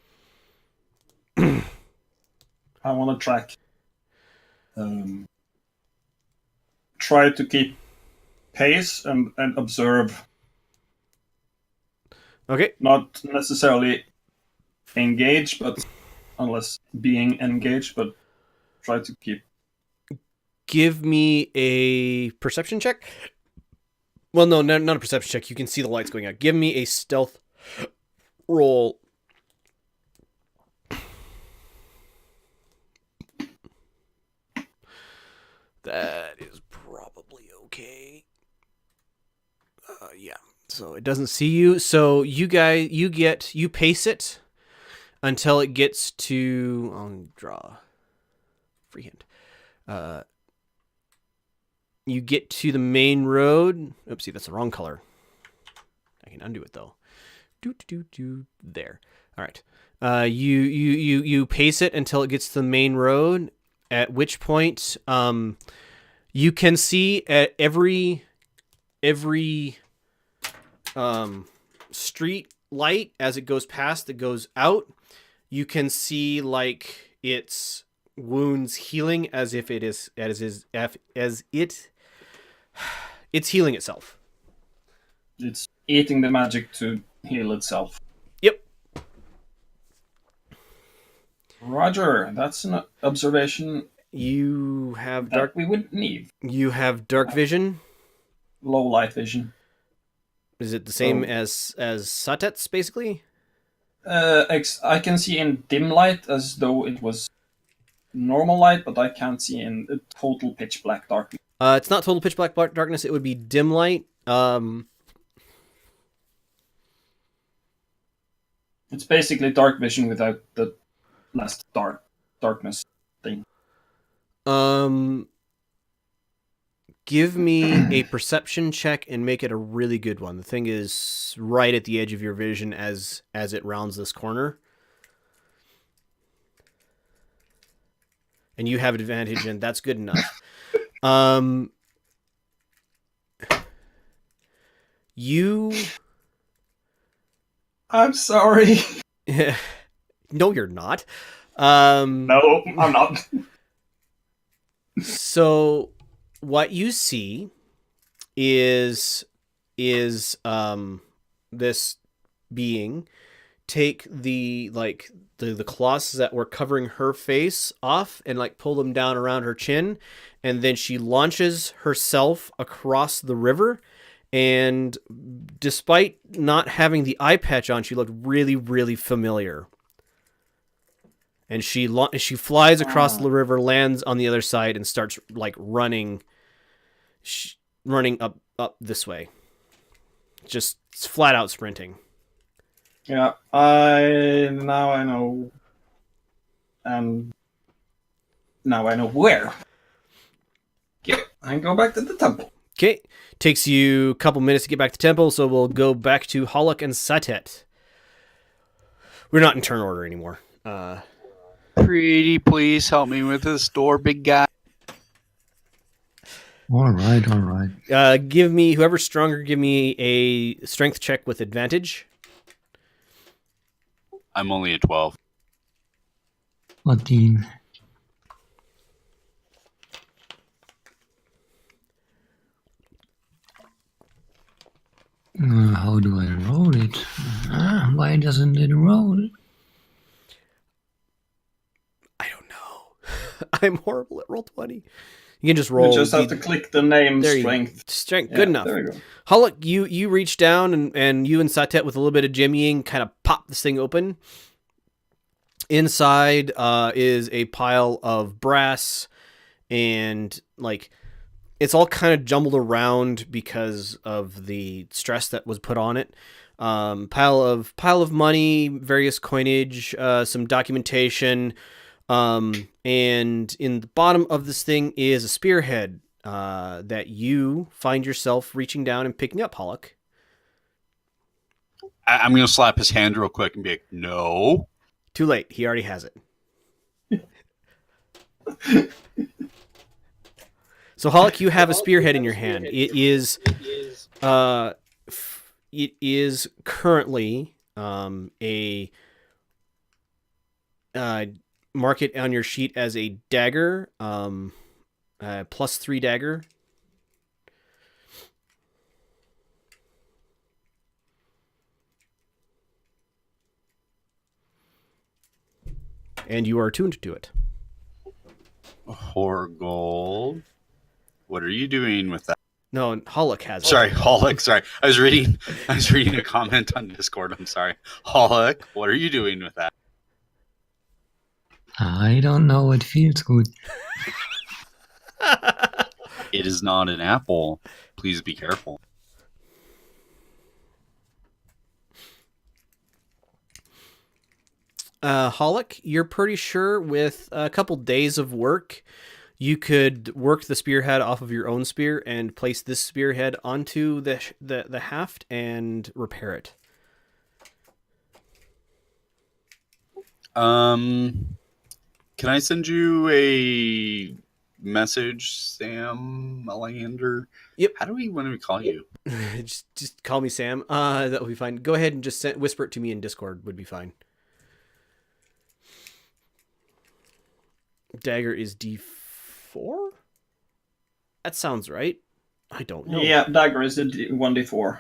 I want to track. Try to keep pace and observe. Okay. Not necessarily engage, but unless being engaged, but try to keep. Give me a perception check. Well, no, not a perception check. You can see the lights going out. Give me a stealth roll. That is probably okay. Yeah. So it doesn't see you. So you pace it until it gets to. I'll draw freehand. You get to the main road. Oopsie, that's the wrong color. I can undo it though. There. All right. You pace it until it gets to the main road. At which point, you can see at every street light as it goes past, that goes out. You can see like its wounds healing as if it's healing itself. It's eating the magic to heal itself. Yep. Roger, that's an observation. You have that we would need. You have dark vision. Low light vision. Is it the same as Satets, basically? I can see in dim light as though it was normal light, but I can't see in total pitch black darkness. It's not total pitch black darkness. It would be dim light. It's basically dark vision without the last darkness thing. Give me a perception check and make it a really good one. The thing is right at the edge of your vision as it rounds this corner. And you have advantage, and that's good enough. I'm sorry. No, you're not. No, I'm not. So what you see is this being take the cloths that were covering her face off and like pull them down around her chin, and then she launches herself across the river. And despite not having the eye patch on, she looked really, really familiar. And she flies across the river, lands on the other side, and starts like running up this way. Just flat out sprinting. Yeah, I know, and now I know where. Yep, I go back to the temple. Okay, takes you a couple minutes to get back to temple, so we'll go back to Holok and Satet. We're not in turn order anymore. Pretty please help me with this door, big guy. All right. Give me, whoever's stronger, give me a strength check with advantage. I'm only a 12. 14. How do I roll it? Why doesn't it roll? I don't know. I'm horrible at Roll20. You can just roll. You just have to click the name there strength. Strength, Yeah, good enough. there we go. Holok, you reach down and you and Satet with a little bit of jimmying kind of pop this thing open. Inside is a pile of brass, and like it's all kind of jumbled around because of the stress that was put on it. Pile of money, various coinage, some documentation, and in the bottom of this thing is a spearhead that you find yourself reaching down and picking up, Holok. I'm going to slap his hand real quick and be like, no. Too late. He already has it. So, Holok, you have a spearhead in your hand. It is currently a mark it on your sheet as a dagger, +3 dagger. And you are attuned to it. Horgold. What are you doing with that? No, Holok has it. Sorry, Holok. Sorry, I was reading a comment on Discord. I'm sorry, Holok. What are you doing with that? I don't know. It feels good. It is not an apple. Please be careful. Holok, you're pretty sure with a couple days of work, you could work the spearhead off of your own spear and place this spearhead onto the haft and repair it. Can I send you a message, Sam Melander? Yep. How do we want to call you? just call me Sam. That will be fine. Go ahead and just whisper it to me in Discord would be fine. Dagger is D4? That sounds right. I don't know. Yeah, dagger is a 1d4.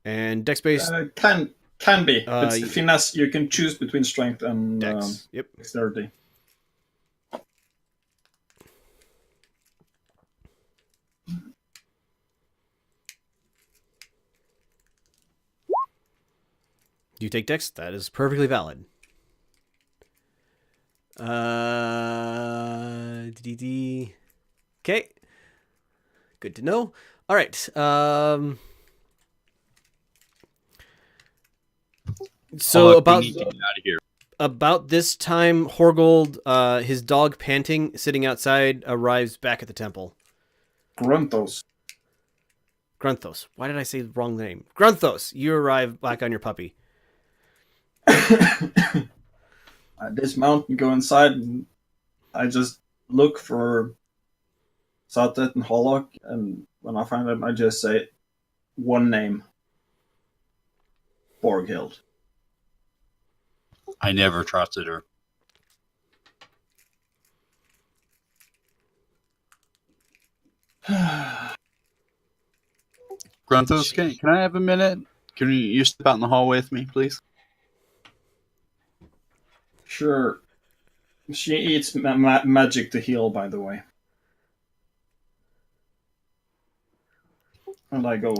And dex based Can be. It's finesse. You can choose between strength and dex. Yep. Dexterity. Do you take dex? That is perfectly valid. Okay. Good to know. All right. So Holok, we need to get out of here. About this time, Horgold, his dog panting, sitting outside, arrives back at the temple. Grunthos. Grunthos. Why did I say the wrong name? Grunthos, you arrive back on your puppy. I dismount and go inside and I just look for Satet and Hollock, and when I find them, I just say one name: Borghild. I never trusted her. Grunthos, can I have a minute? Can you step out in the hall with me, please? Sure. She eats magic to heal, by the way. And I go,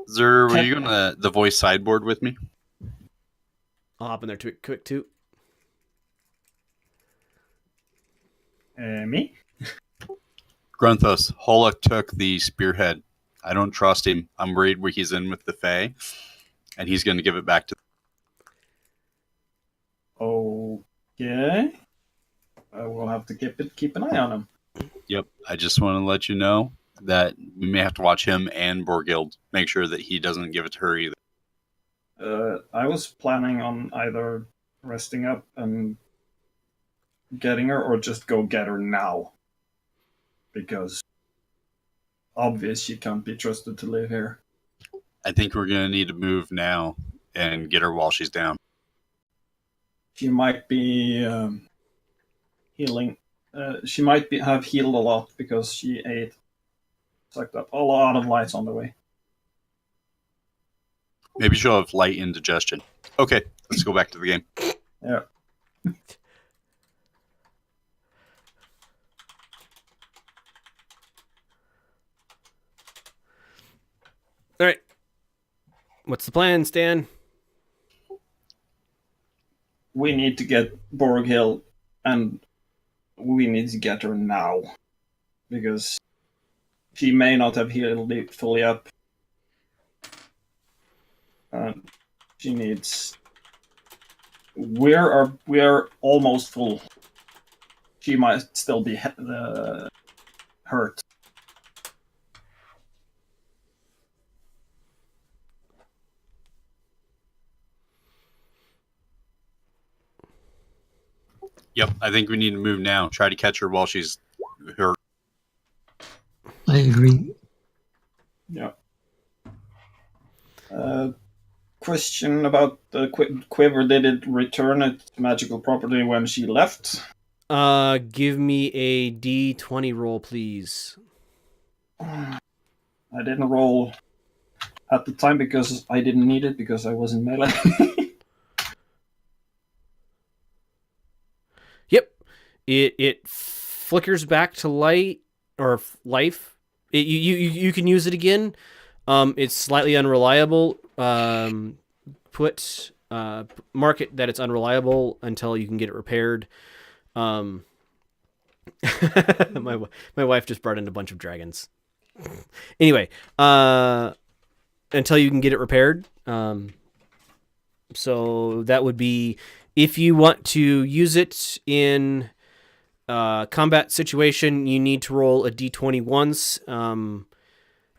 Zer, were you going the voice sideboard with me? I'll hop in there quick too. me? Grunthos, Hollock took the spearhead. I don't trust him. I'm worried where he's in with the Fae, and he's going to give it back to. Okay. I will have to keep an eye on him. Yep. I just want to let you know that we may have to watch him and Borghild. Make sure that he doesn't give it to her either. I was planning on either resting up and getting her, or just go get her now. Because obvious she can't be trusted to live here. I think we're going to need to move now and get her while she's down. She might be healing. She might have healed a lot because she sucked up a lot of lights on the way. Maybe she'll have light indigestion. Okay, let's go back to the game. Yeah. All right. What's the plan, Stan? We need to get Borghild, and we need to get her now. Because she may not have healed it fully up. She needs... We are almost full. She might still be hurt. Yep, I think we need to move now. Try to catch her while she's hurt. I agree. Yeah. Question about the quiver. Did it return its magical property when she left? Give me a D20 roll, please. I didn't roll at the time because I didn't need it because I was in melee. Yep. It flickers back to light or life. You can use it again. It's slightly unreliable. Mark it that it's unreliable until you can get it repaired. My wife just brought in a bunch of dragons. Anyway, until you can get it repaired. So that would be if you want to use it in combat situation, you need to roll a d20 once.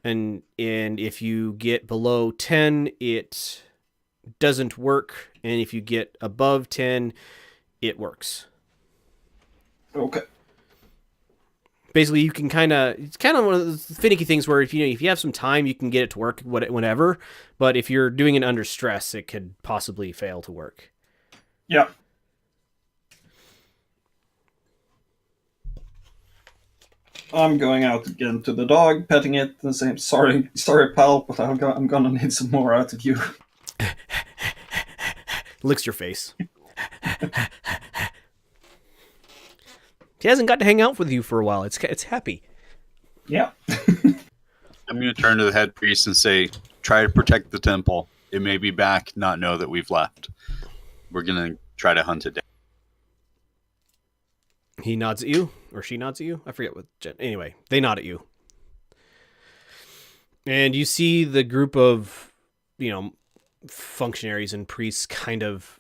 And if you get below 10, it doesn't work. And if you get above 10, it works. Okay. Basically, you can it's kind of one of those finicky things where if you have some time, you can get it to work whenever. But if you're doing it under stress, it could possibly fail to work. Yeah. I'm going out again to the dog, petting it, and saying, sorry, pal, but I'm gonna need some more out of you. Licks your face. He hasn't got to hang out with you for a while. It's happy. Yeah. I'm going to turn to the head priest and say, try to protect the temple. It may be back, not know that we've left. We're going to try to hunt it down. He nods at you, or she nods at you. I forget what. Anyway, they nod at you. And you see the group of, functionaries and priests kind of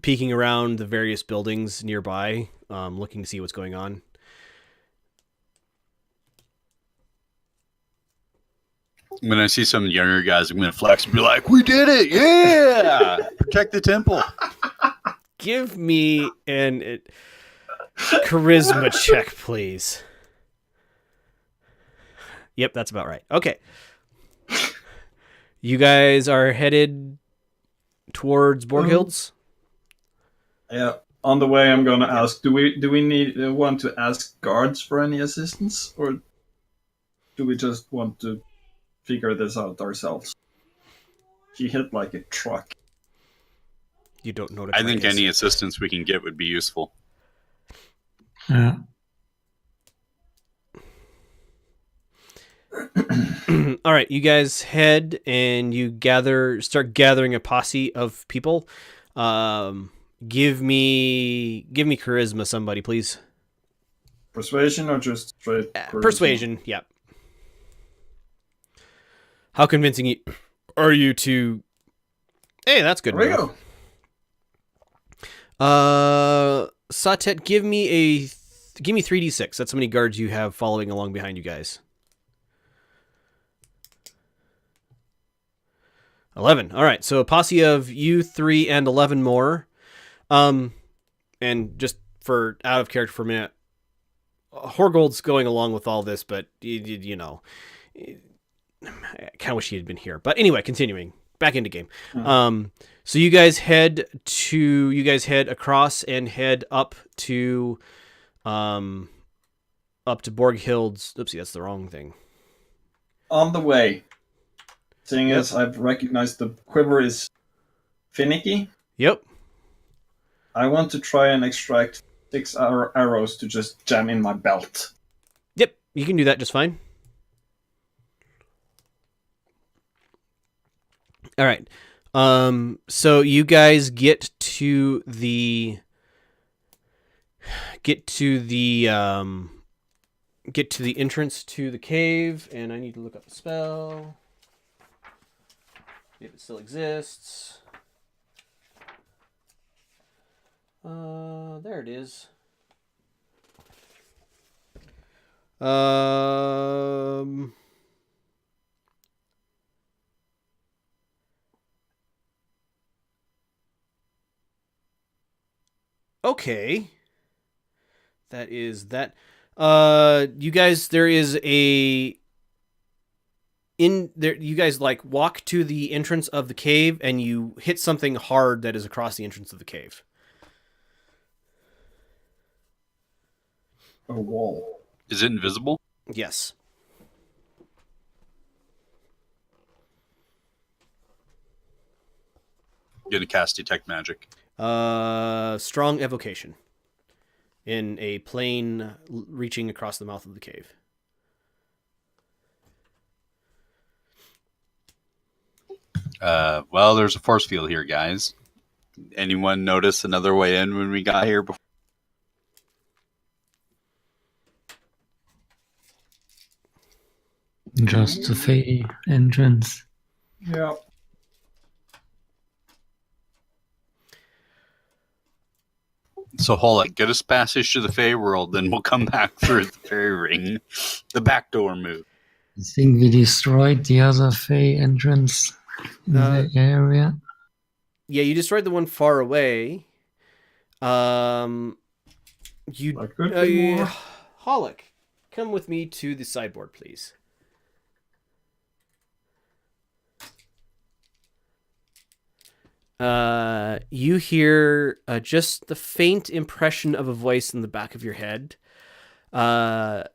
peeking around the various buildings nearby, looking to see what's going on. When I see some younger guys, I'm going to flex and be like, we did it! Yeah! Protect the temple. Give me charisma check, please. Yep, that's about right. Okay. You guys are headed towards Borghilds? Yeah. On the way, I'm gonna ask: Do we want to ask guards for any assistance, or do we just want to figure this out ourselves? She hit like a truck. You don't know what a I truck think is. any assistance we can get would be useful. Yeah. All right, you guys head and you start gathering a posse of people. Give me charisma, somebody, please. Persuasion or just straight charisma? Persuasion, yeah. How convincing are you to? Hey, that's good. There we go. Satet, give me 3d6. That's how many guards you have following along behind you guys. 11. All right, so a posse of you 3 and 11 more. And just for out of character for a minute, Horgold's going along with all this, but you know, I kind of wish he had been here. But anyway, continuing back into game. So you guys head across and head up to Borghilds. Oopsie, that's the wrong thing. On the way. Seeing as I've recognized the quiver is finicky. Yep. I want to try and extract 6 arrows to just jam in my belt. Yep, you can do that just fine. All right. So you guys get to the entrance to the cave, and I need to look up the spell. If it still exists. There it is. Okay. That is that. You guys, there is a in there. You guys like walk to the entrance of the cave, and you hit something hard that is across the entrance of the cave. A wall. Is it invisible? Yes. Gonna cast detect magic. Strong evocation. In a plane reaching across the mouth of the cave. Well, there's a force field here, guys. Anyone notice another way in when we got here before? Just the Fey entrance. Yeah. So hold it, get us passage to the Fey world, then we'll come back through the fairy ring. The backdoor move. I think we destroyed the other Fey entrance in the area. Yeah, you destroyed the one far away. That could be more. Hollick, come with me to the sideboard, please. You hear just the faint impression of a voice in the back of your head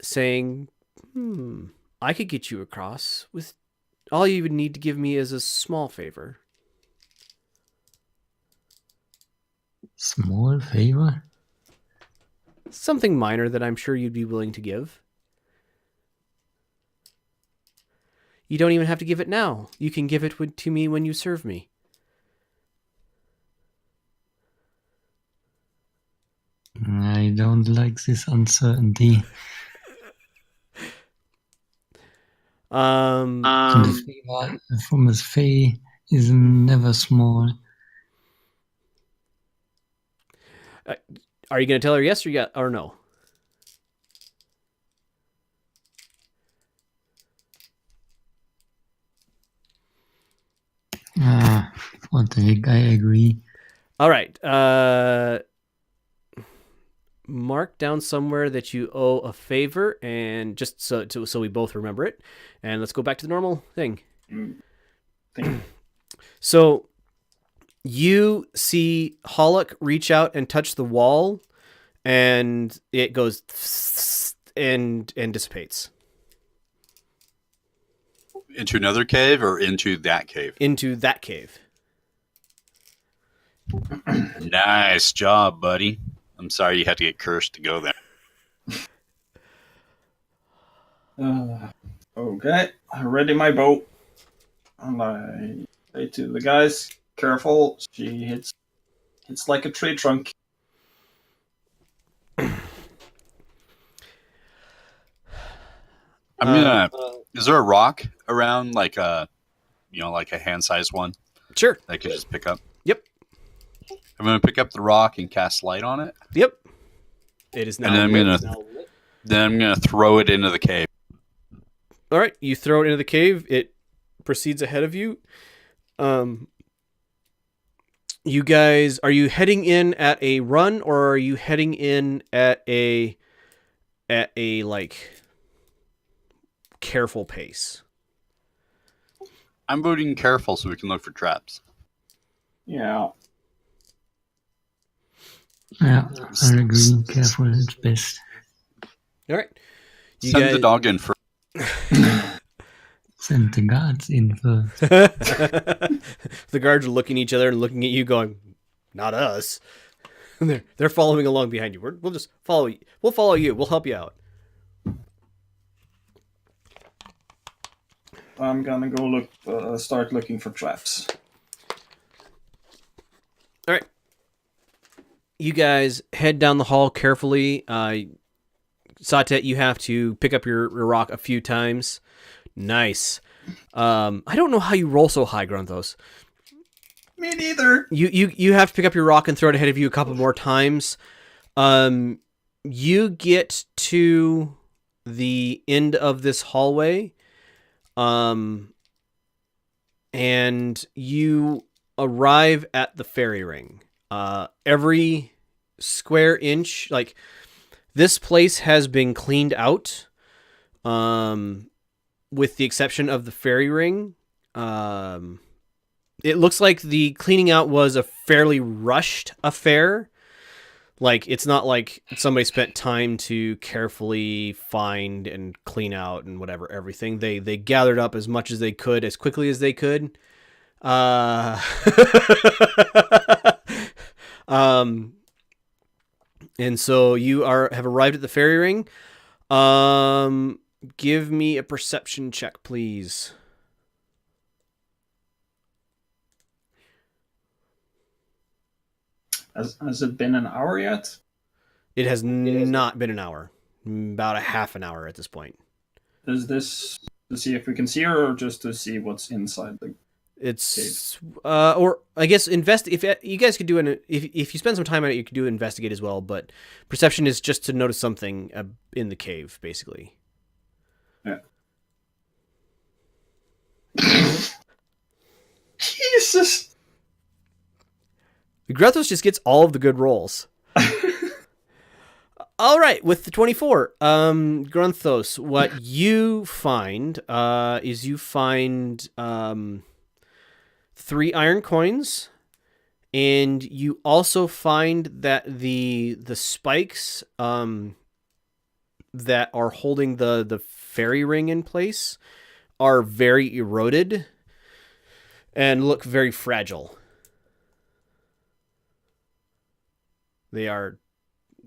saying, I could get you across. With all you would need to give me is a small favor. Small favor? Something minor that I'm sure you'd be willing to give. You don't even have to give it now. You can give it to me when you serve me. I don't like this uncertainty. And the favor from his Fey is never small. Are you going to tell her yes or no? What the heck, I agree. All right. mark down somewhere that you owe a favor, and just so we both remember it. And let's go back to the normal thing. So you see Hollock reach out and touch the wall, and it goes and dissipates. Into another cave or into that cave? Into that cave. Nice job, buddy. I'm sorry you had to get Kersh to go there. Okay, I ready my bow. And I say to the guys, careful, she hits like a tree trunk. I'm gonna. Is there a rock around, like a hand-sized one Sure. that I could just pick up? Yep. I'm gonna pick up the rock and cast light on it. Yep. It is now. And then I'm gonna throw it into the cave. All right, you throw it into the cave. It proceeds ahead of you. You guys, are you heading in at a run, or are you heading in at a like careful pace? I'm voting careful so we can look for traps. Yeah. Yeah, I agree. Careful, it's best. All right. Send the dog in first. Send the guards in first. The guards are looking at each other and looking at you going, not us. They're following along behind you. We'll just follow you. We'll follow you. We'll help you out. I'm gonna go start looking for traps. All right. You guys head down the hall carefully. Satet, you have to pick up your rock a few times. Nice. I don't know how you roll so high, Grunthos. Me neither. You have to pick up your rock and throw it ahead of you a couple more times. You get to the end of this hallway, and you arrive at the fairy ring. Every square inch, like, this place has been cleaned out, with the exception of the fairy ring. It looks like the cleaning out was a fairly rushed affair. Like, it's not like somebody spent time to carefully find and clean out and whatever, everything. They gathered up as much as they could, as quickly as they could. And so you have arrived at the fairy ring. Give me a perception check, please. Has it been an hour yet? It has not been an hour. About a half an hour at this point. Is this to see if we can see her, or just to see what's inside the It's or I guess if you guys could do if you spend some time on it, you could do investigate as well. But perception is just to notice something in the cave, basically. Yeah. Jesus. Grethos just gets all of the good rolls. All right, with the 24, Grunthos, what you find is you find 3 iron coins, and you also find that the spikes that are holding the fairy ring in place are very eroded and look very fragile. They are,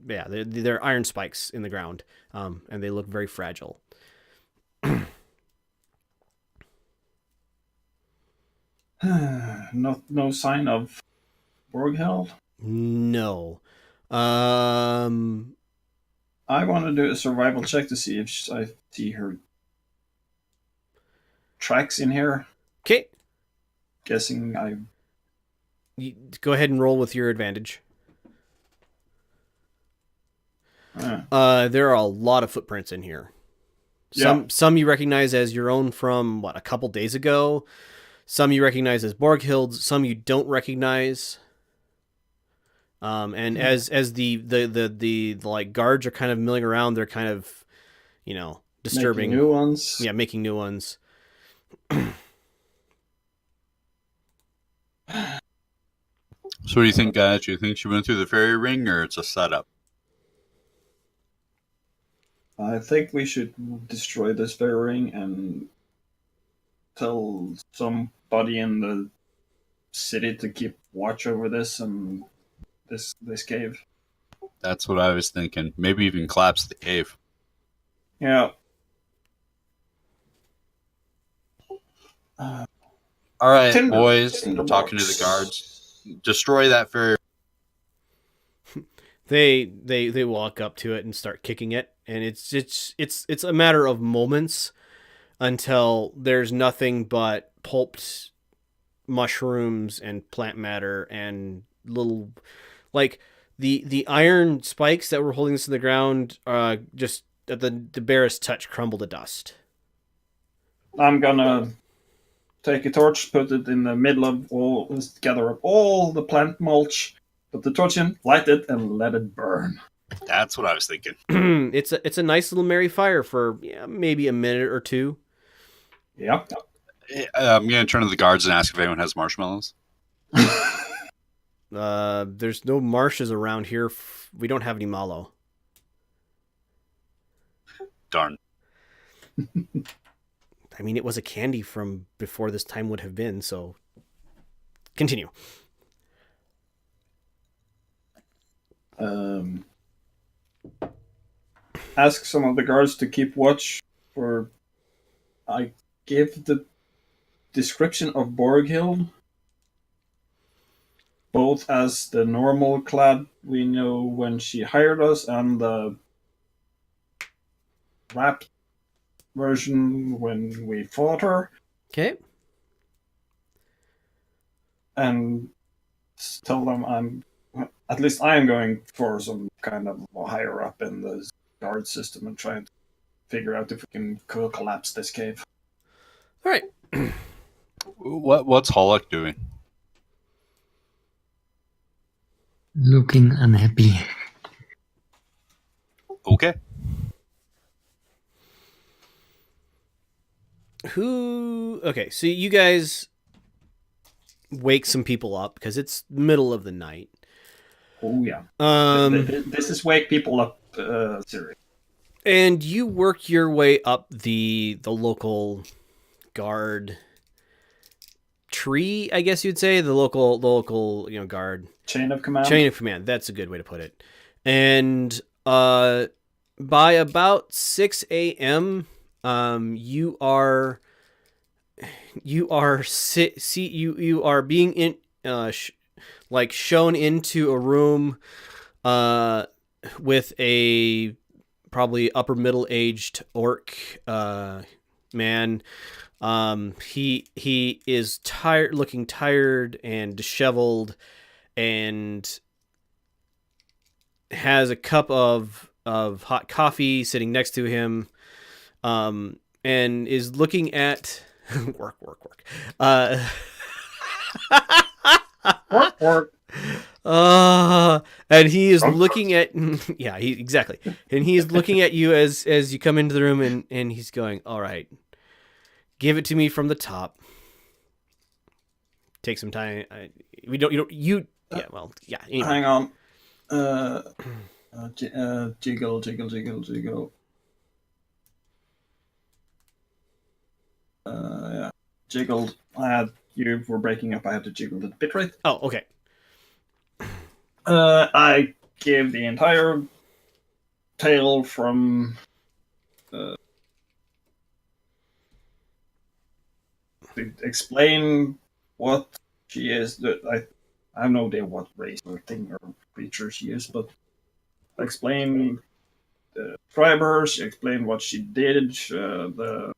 yeah, they're iron spikes in the ground, and they look very fragile. No sign of Borgheld? No. I want to do a survival check to see if I see her tracks in here. Okay. Guessing You go ahead and roll with your advantage. There are a lot of footprints in here. Some you recognize as your own from, a couple days ago. Some you recognize as Borghild's. Some you don't recognize. And as the like guards are kind of milling around, they're kind of, disturbing. Making new ones. Yeah, making new ones. So what do you think, guys? Do you think she went through the fairy ring, or it's a setup? I think we should destroy this fairy ring and tell somebody in the city to keep watch over this and this cave. That's what I was thinking. Maybe even collapse the cave. Yeah. All right, Tinder- boys. Tinder Talking to box. the guards. Destroy that fairy. They walk up to it and start kicking it, and it's a matter of moments until there's nothing but pulped mushrooms and plant matter and little, like, the iron spikes that were holding this to the ground just at the barest touch crumble to dust. I'm gonna take a torch, put it in the middle of all, gather up all the plant mulch, put the torch in, light it, and let it burn. That's what I was thinking. It's a nice little merry fire for maybe a minute or two. Yep. I'm going to turn to the guards and ask if anyone has marshmallows. There's no marshes around here. We don't have any mallow. Darn. I mean, it was a candy from before this time would have been, so continue. Ask some of the guards to keep watch for. I give the description of Borghild, both as the normal clad we know when she hired us and the wrapped version when we fought her, Okay. and tell them at least I am going for some kind of higher up in the guard system and trying to figure out if we can collapse this cave. All right. What's Hollock doing? Looking unhappy. Okay. Okay, so you guys wake some people up because it's middle of the night. Oh yeah. This is wake people up, Siri. And you work your way up the local guard tree, I guess you'd say, the local guard Chain of command. chain of command. That's a good way to put it. And by about 6 a.m., you are being in shown into a room with a probably upper middle-aged orc man. He is looking tired and disheveled, and has a cup of hot coffee sitting next to him, and is looking at work. Work. And he is looking at exactly. And he is looking at you as you come into the room, and he's going, "All right, give it to me from the top. Take some time. Anyway. Hang on. Jiggle. Yeah. Jiggled. You were breaking up. I had to jiggle the bitrate. Oh, okay. I gave the entire tale from to explain what she is. I have no idea what race or thing or creature she is, but explain the tribers. She explained what she did. The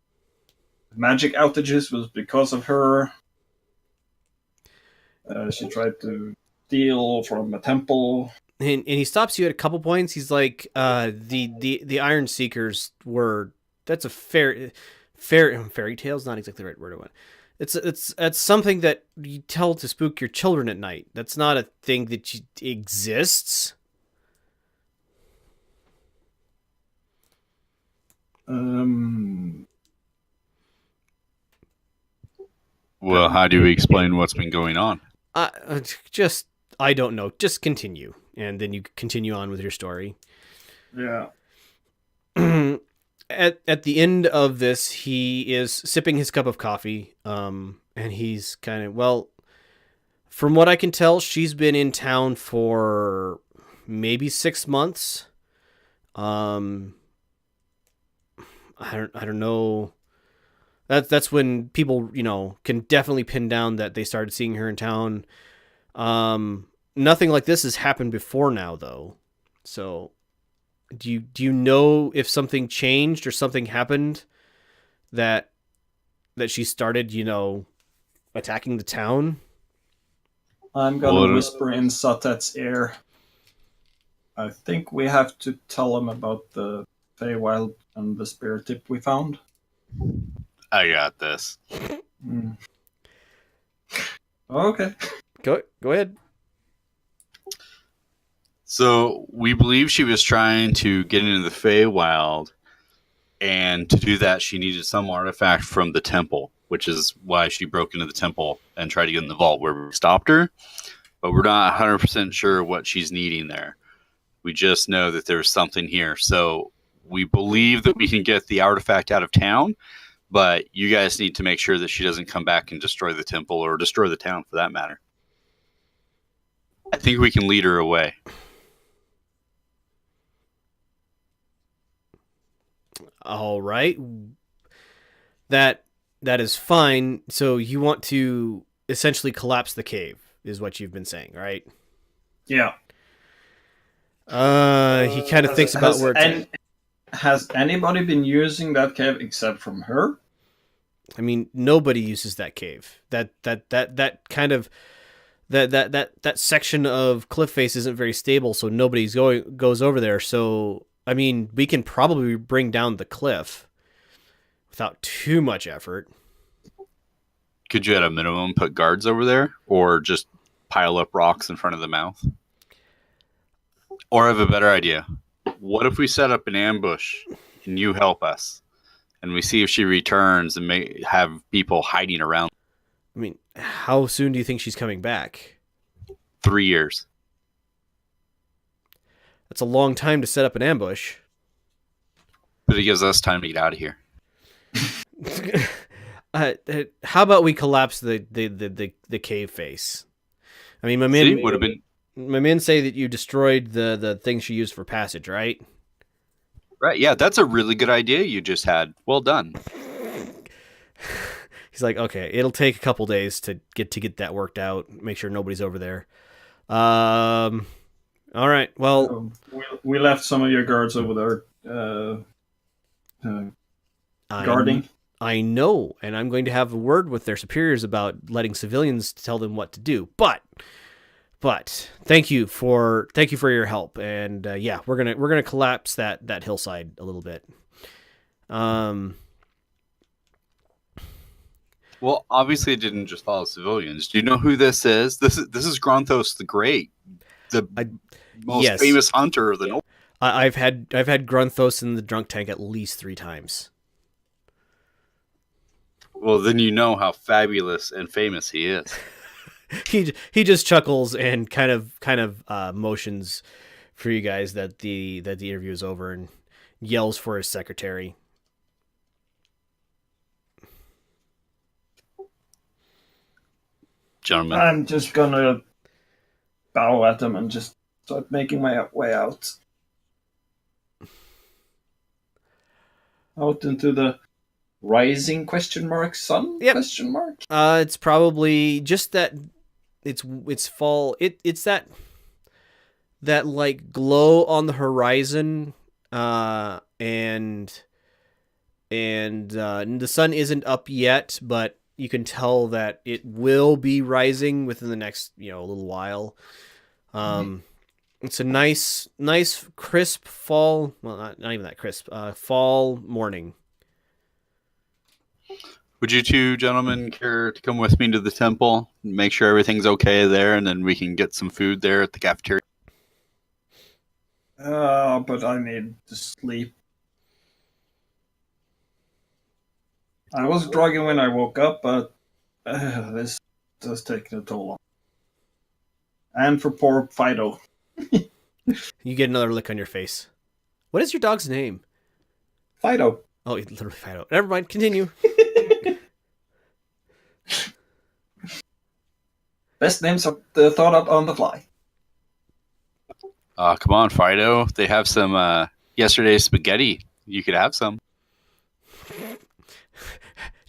magic outages was because of her. She tried to steal from a temple. And he stops you at a couple points. He's like, the Iron Seekers were, that's a fairy tale's not exactly the right word I want. it's something that you tell to spook your children at night. That's not a thing that exists. Well, how do we explain what's been going on? Just I don't know. Just continue, and then you continue on with your story. Yeah. At the end of this, he is sipping his cup of coffee, and he's kind of, well, from what I can tell, she's been in town for maybe 6 months. I don't know. That's when people, can definitely pin down that they started seeing her in town. Nothing like this has happened before now, though. So, do you know if something changed or something happened that she started, attacking the town? I'm gonna whisper in Satet's ear. I think we have to tell him about the Feywild and the spirit tip we found. I got this. Okay. Go ahead. So we believe she was trying to get into the Feywild, and to do that, she needed some artifact from the temple, which is why she broke into the temple and tried to get in the vault where we stopped her. But we're not 100% sure what she's needing there. We just know that there's something here. So we believe that we can get the artifact out of town, but you guys need to make sure that she doesn't come back and destroy the temple or destroy the town for that matter. I think we can lead her away. All right. That is fine. So you want to essentially collapse the cave, is what you've been saying, right? Yeah. He kind of thinks about where it's has anybody been using that cave except from her? I mean, nobody uses that cave. That kind of that section of cliff face isn't very stable, so nobody's goes over there. So I mean, we can probably bring down the cliff without too much effort. Could you at a minimum put guards over there, or just pile up rocks in front of the mouth? Or I have a better idea. What if we set up an ambush and you help us, and we see if she returns and may have people hiding around? I mean, how soon do you think she's coming back? 3 years. That's a long time to set up an ambush. But it gives us time to get out of here. How about we collapse the cave face? I mean, my men say that you destroyed the thing she used for passage, right? Right, yeah, that's a really good idea you just had. Well done. He's like, okay, it'll take a couple days to get that worked out. Make sure nobody's over there. All right. Well, we left some of your guards over there guarding. I know, and I'm going to have a word with their superiors about letting civilians tell them what to do. But thank you for your help, and yeah, we're gonna collapse that hillside a little bit. Well, obviously, it didn't just follow civilians. Do you know who this is? This is Gronthos the Great, the most famous hunter of the North. I've had Grunthos in the drunk tank at least 3 times. Well, then you know how fabulous and famous he is. He just chuckles and kind of motions for you guys that the interview is over and yells for his secretary. Gentlemen, I'm just gonna bow at them and just start making my way out into the rising sun? Yep. Question mark. It's probably just that it's fall. It's that like glow on the horizon, and the sun isn't up yet, but you can tell that it will be rising within the next little while. It's a nice crisp fall. Well, not even that crisp. Fall morning. Would you two gentlemen care to come with me to the temple, make sure everything's okay there, and then we can get some food there at the cafeteria? But I need to sleep. I was groggy when I woke up, but this does take a toll on. And for poor Fido. You get another lick on your face. What is your dog's name? Fido. Oh, it's literally Fido. Never mind. Continue. Best names are thought up on the fly. Come on, Fido. They have some yesterday's spaghetti. You could have some.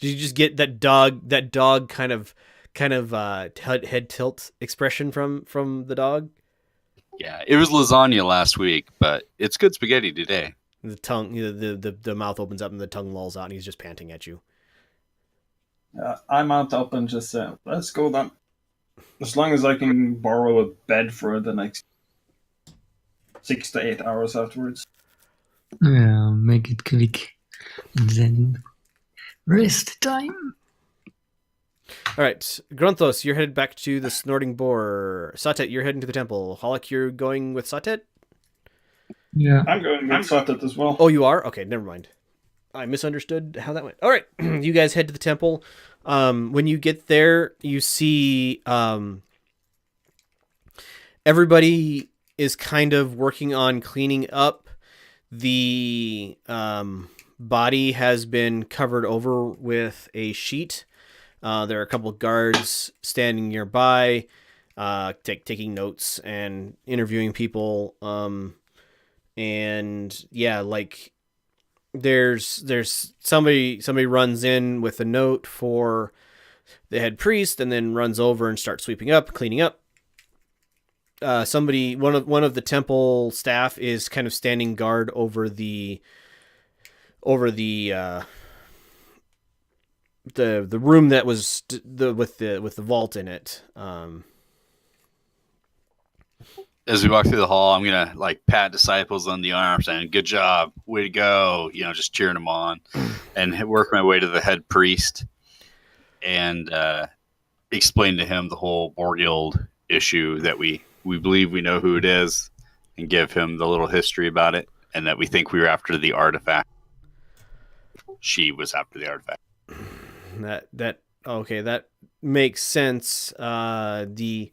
Did you just get that dog kind of head tilt expression from the dog? Yeah, it was lasagna last week, but it's good spaghetti today. The tongue, the mouth opens up and the tongue lolls out, and he's just panting at you. I mount up and just say, let's go then. As long as I can borrow a bed for the next 6 to 8 hours afterwards. Yeah, make it quick. And then rest time. All right, Grunthos, you're headed back to the Snorting Boar. Satet, you're heading to the temple. Halak, you're going with Satet? Yeah. I'm going with Satet as well. Oh, you are? Okay, never mind. I misunderstood how that went. All right, you guys head to the temple. When you get there, you see everybody is kind of working on cleaning up. The body has been covered over with a sheet. There are a couple of guards standing nearby, taking notes and interviewing people. And yeah, like there's somebody runs in with a note for the head priest, and then runs over and starts sweeping up, cleaning up. One of the temple staff is kind of standing guard over the room that was with the vault in it. As we walk through the hall, I'm gonna like pat disciples on the arm, saying "Good job, way to go!" You know, just cheering them on, and work my way to the head priest and explain to him the whole Borgild issue, that we believe we know who it is, and give him the little history about it, and that we think we were after the artifact. She was after the artifact. That makes sense. The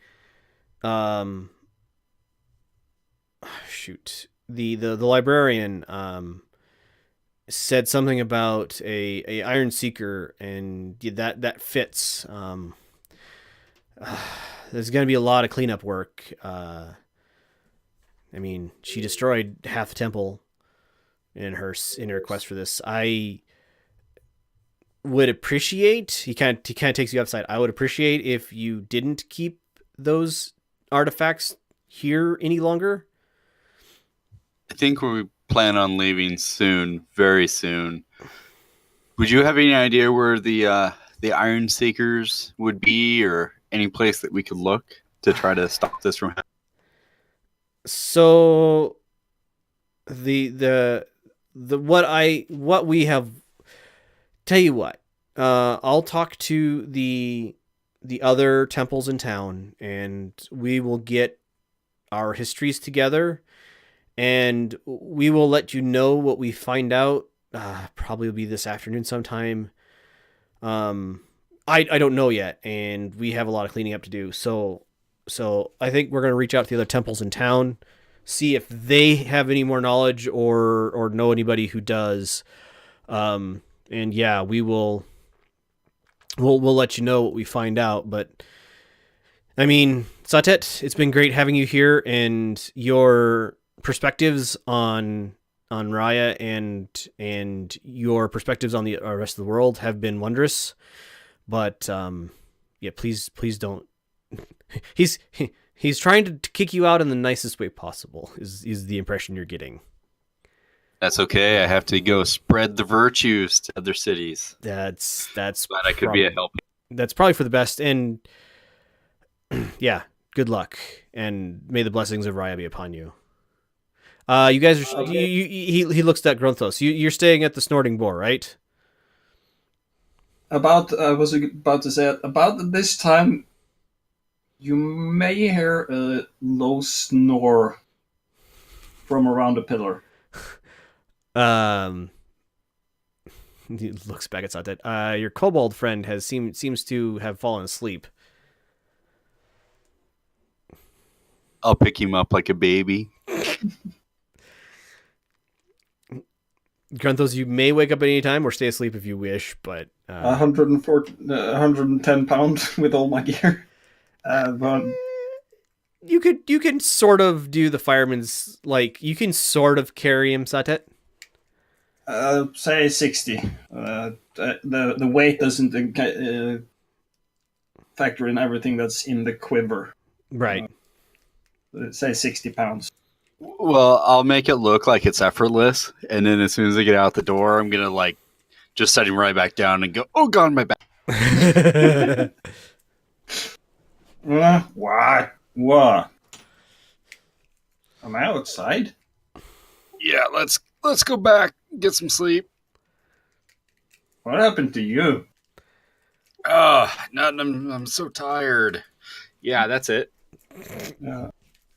librarian said something about a Iron Seeker, and that fits. There's going to be a lot of cleanup work. I mean, she destroyed half the temple in her quest for this. I would appreciate, he kind of takes you upside. I would appreciate if you didn't keep those artifacts here any longer. I think we plan on leaving soon, very soon. Would you have any idea where the Iron Seekers would be, or any place that we could look to try to stop this from happening? So what we have, tell you what, I'll talk to the other temples in town, and we will get our histories together, and we will let you know what we find out. Probably will be this afternoon sometime. I don't know yet, and we have a lot of cleaning up to do. So I think we're going to reach out to the other temples in town, see if they have any more knowledge or know anybody who does. And yeah, we'll let you know what we find out. But I mean, Satet, it's been great having you here, and your perspectives on Raya and your perspectives on the rest of the world have been wondrous. But yeah, please don't. He's trying to kick you out in the nicest way possible. Is the impression you're getting? That's okay. I have to go spread the virtues to other cities. That's Glad I could be a help. That's probably for the best. And yeah, good luck, and may the blessings of Raya be upon you. You guys are. Okay. He looks at Grunthos. You're staying at the Snorting Boar, right? I was about to say, about this time, you may hear a low snore from around a pillar. He looks back at Satet. Your kobold friend seems to have fallen asleep. I'll pick him up like a baby. Grunthos, you may wake up at any time or stay asleep if you wish, but 110 pounds with all my gear. But you can sort of do the fireman's, like, you can sort of carry him, Satet. say 60. The weight doesn't factor in everything that's in the quiver. Right. Say 60 pounds. Well, I'll make it look like it's effortless, and then as soon as I get out the door, I'm gonna like just set him right back down and go, "Oh God, my back!" What? What? Am I outside? Yeah, let's go back, get some sleep. What happened to you? Nothing. I'm so tired. Yeah, that's it.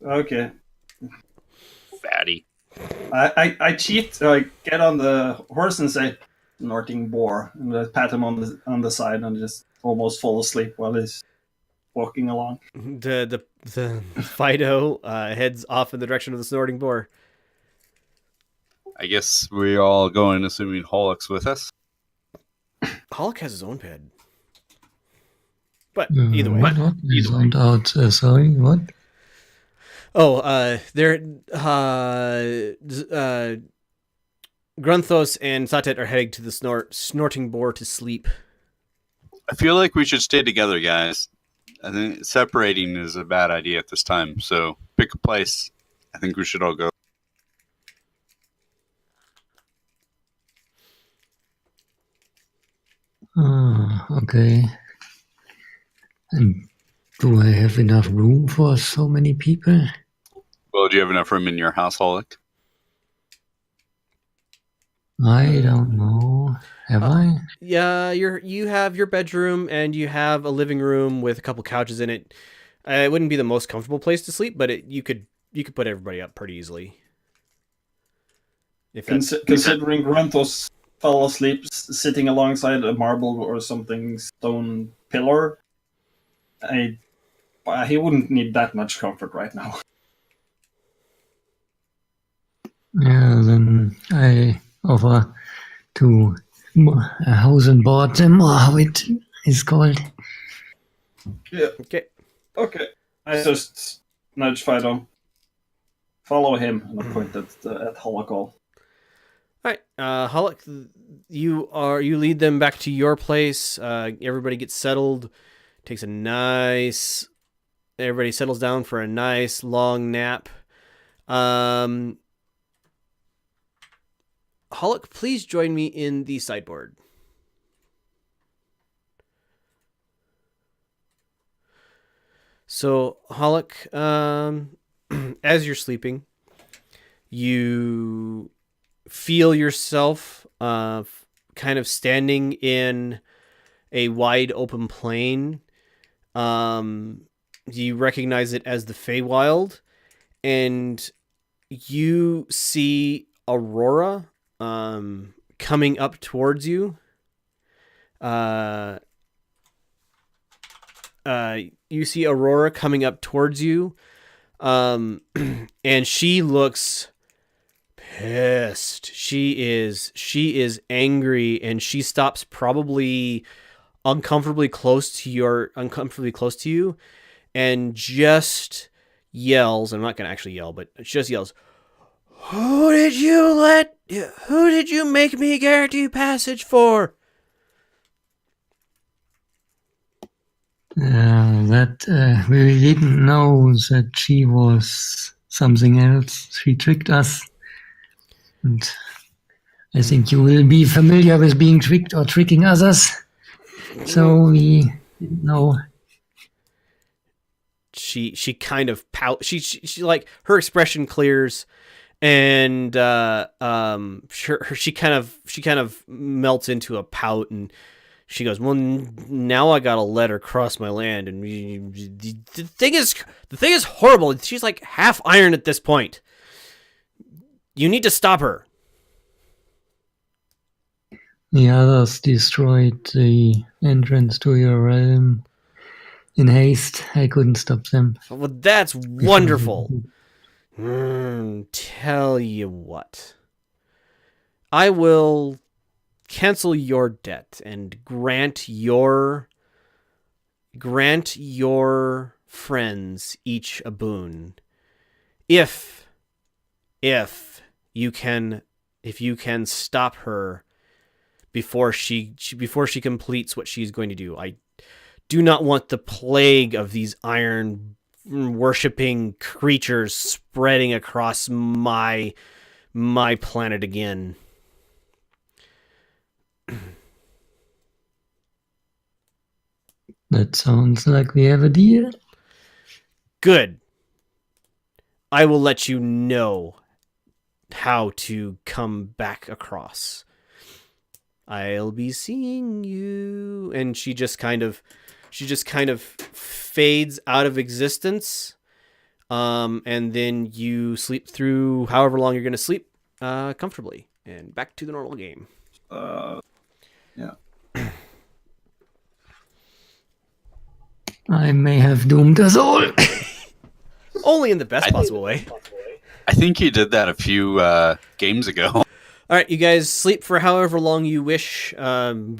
Okay. Fatty. I cheat. I get on the horse and say, "Snorting boar," and I pat him on the side and just almost fall asleep while he's walking along. The Fido heads off in the direction of the snorting boar. I guess we all going, assuming Hollick's with us. Hollick has his own ped. But either way. What is on out? Sorry, what? Oh, Grunthos and Satet are heading to the snorting boar to sleep. I feel like we should stay together, guys. I think separating is a bad idea at this time. So pick a place. I think we should all go. Okay. And do I have enough room for so many people? Well, do you have enough room in your house, Hollick? I don't know. Have I? Yeah, you have your bedroom and you have a living room with a couple couches in it. It wouldn't be the most comfortable place to sleep, but you could put everybody up pretty easily. If Considering Rentos fell asleep sitting alongside a marble or something stone pillar, he wouldn't need that much comfort right now. Yeah, then I offer to a house and board them, or how it is called. Yeah. Okay. I just nudge Fido. Follow him, and I point at Holokol. All right, Hollick, you lead them back to your place. Everybody gets settled. Everybody settles down for a nice long nap. Hollick, please join me in the sideboard. So, Hollick, as you're sleeping, you feel yourself kind of standing in a wide open plain. You recognize it as the Feywild, and you see Aurora coming up towards you. You see Aurora coming up towards you, and she looks pissed. She is angry, and she stops probably uncomfortably close to you, and just yells. I'm not gonna actually yell, but just yells, Who did you make me guarantee passage for? That we didn't know that she was something else. She tricked us. And I think you will be familiar with being tricked or tricking others. So we didn't know. She kind of pout. She like, her expression clears, and she kind of melts into a pout, and She goes, well, now I gotta let her cross my land, and the thing is horrible. She's like half iron at this point. You need to stop her. The others destroyed the entrance to your realm in haste. I couldn't stop them. Well, that's wonderful. Tell you what. I will cancel your debt and grant your friends each a boon. If you can stop her before she completes what she's going to do. I do not want the plague of these iron worshipping creatures spreading across my planet again. That sounds like we have a deal. Good. I will let you know how to come back across. I'll be seeing you. And she just kind of fades out of existence. And then you sleep through however long you're going to sleep comfortably and back to the normal game. Yeah. I may have doomed us all. Only in the best possible way. I think you did that a few games ago. All right, you guys sleep for however long you wish. Long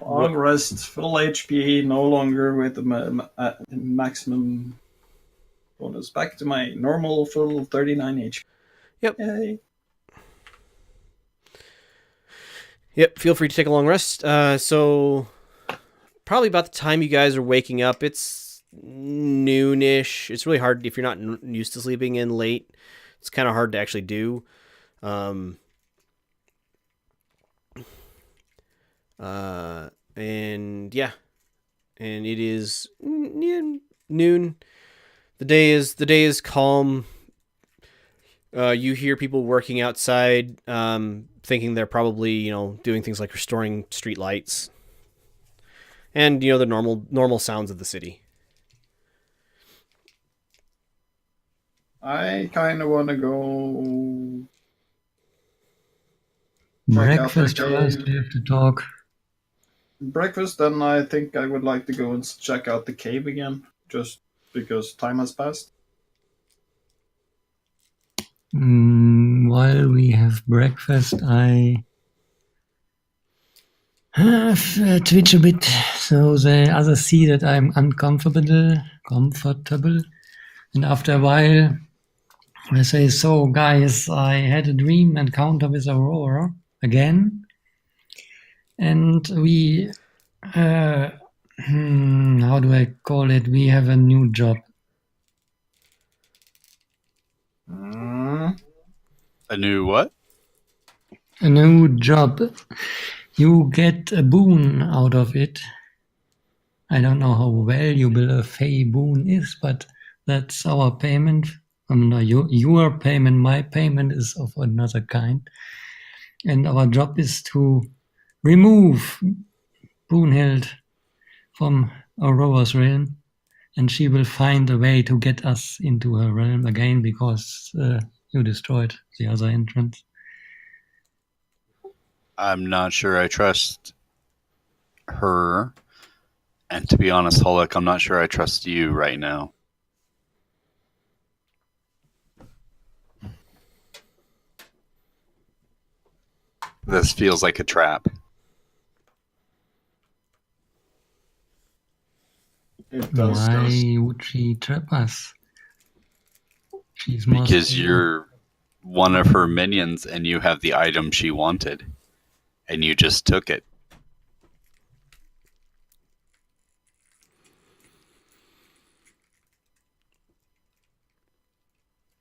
rest, full HP, no longer with the maximum bonus. Back to my normal full 39 HP. Yep. Yay. Yep, feel free to take a long rest. So probably about the time you guys are waking up, it's noonish. It's really hard if you're not used to sleeping in late. It's kind of hard to actually do. And yeah, and it is noon. The day is calm. You hear people working outside, thinking they're probably, doing things like restoring street lights. And, the normal sounds of the city. I kind of want to go. Breakfast first, we have to talk. Breakfast, then I think I would like to go and check out the cave again, just because time has passed. While we have breakfast, I have twitch a bit, so the others see that I'm comfortable, and after a while, I say, "So, guys, I had a dream encounter with Aurora again, and we, how do I call it? We have a new job." A new what? A new job. You get a boon out of it. I don't know how valuable a Fey boon is, but that's our payment. Your payment, my payment is of another kind. And our job is to remove Brunhild from Aurora's realm. And she will find a way to get us into her realm again because you destroyed the other entrance. I'm not sure I trust her. And to be honest, Holek, I'm not sure I trust you right now. This feels like a trap. It does. Why would she trap us? She's Because you're one of her minions and you have the item she wanted. And you just took it.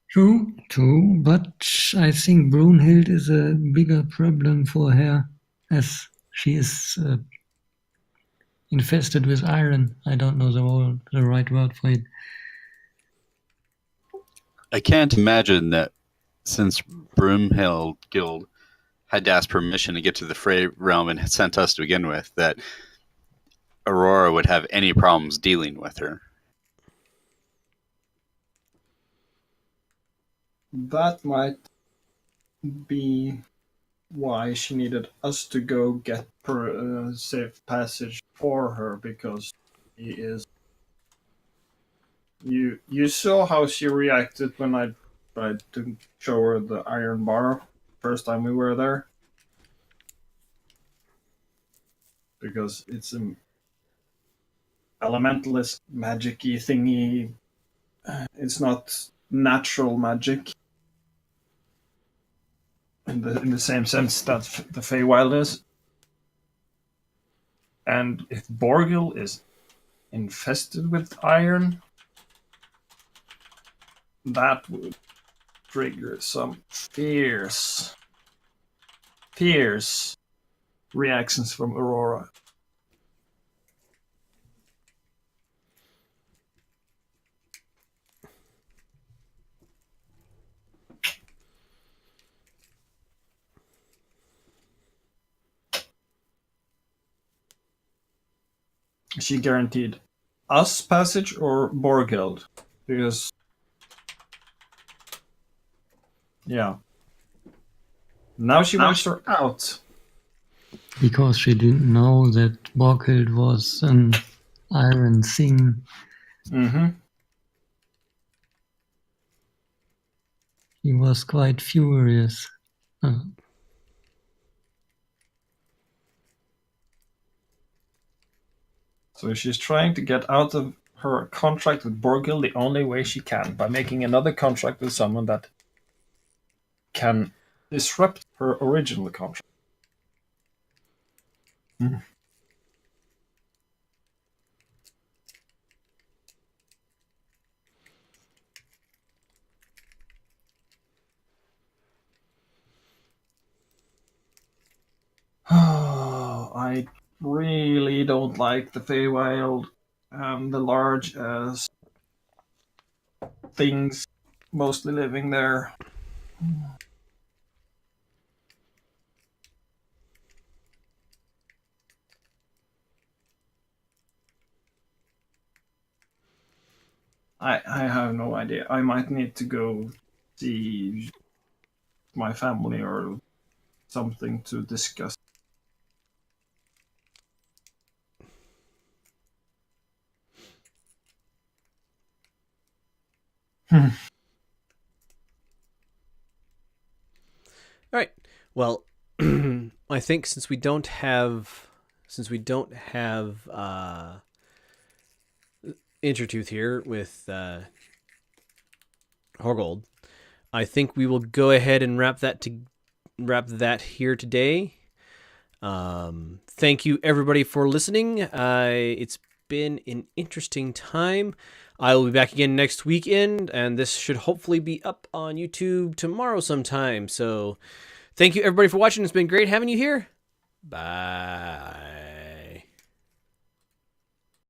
True, but I think Brunhild is a bigger problem for her, as she is infested with iron. I don't know the right word for it. I can't imagine that since Broomhild Guild had to ask permission to get to the Frey realm and had sent us to begin with, that Aurora would have any problems dealing with her. That might be why she needed us to go get safe passage for her, because he is. You saw how she reacted when I tried to show her the iron bar first time we were there, because it's an elementalist magic-y thingy. It's not natural magic in the same sense that the Feywild is. And if Borgil is infested with iron, that would trigger some fierce reactions from Aurora. She guaranteed us passage or Borghild? Because, yeah. Now she wants her out. Because she didn't know that Borghild was an iron thing. Mm-hmm. He was quite furious. So she's trying to get out of her contract with Borghild the only way she can, by making another contract with someone that can disrupt her original contract. Mm. I really don't like the Feywild and the large as things mostly living there. I have no idea. I might need to go see my family or something to discuss. All right. Well, I think since we don't have Intertooth here with Horgold, I think we will go ahead and wrap that here today. Thank you everybody for listening. It's been an interesting time. I will be back again next weekend, and this should hopefully be up on YouTube tomorrow sometime. So thank you everybody for watching. It's been great having you here. Bye.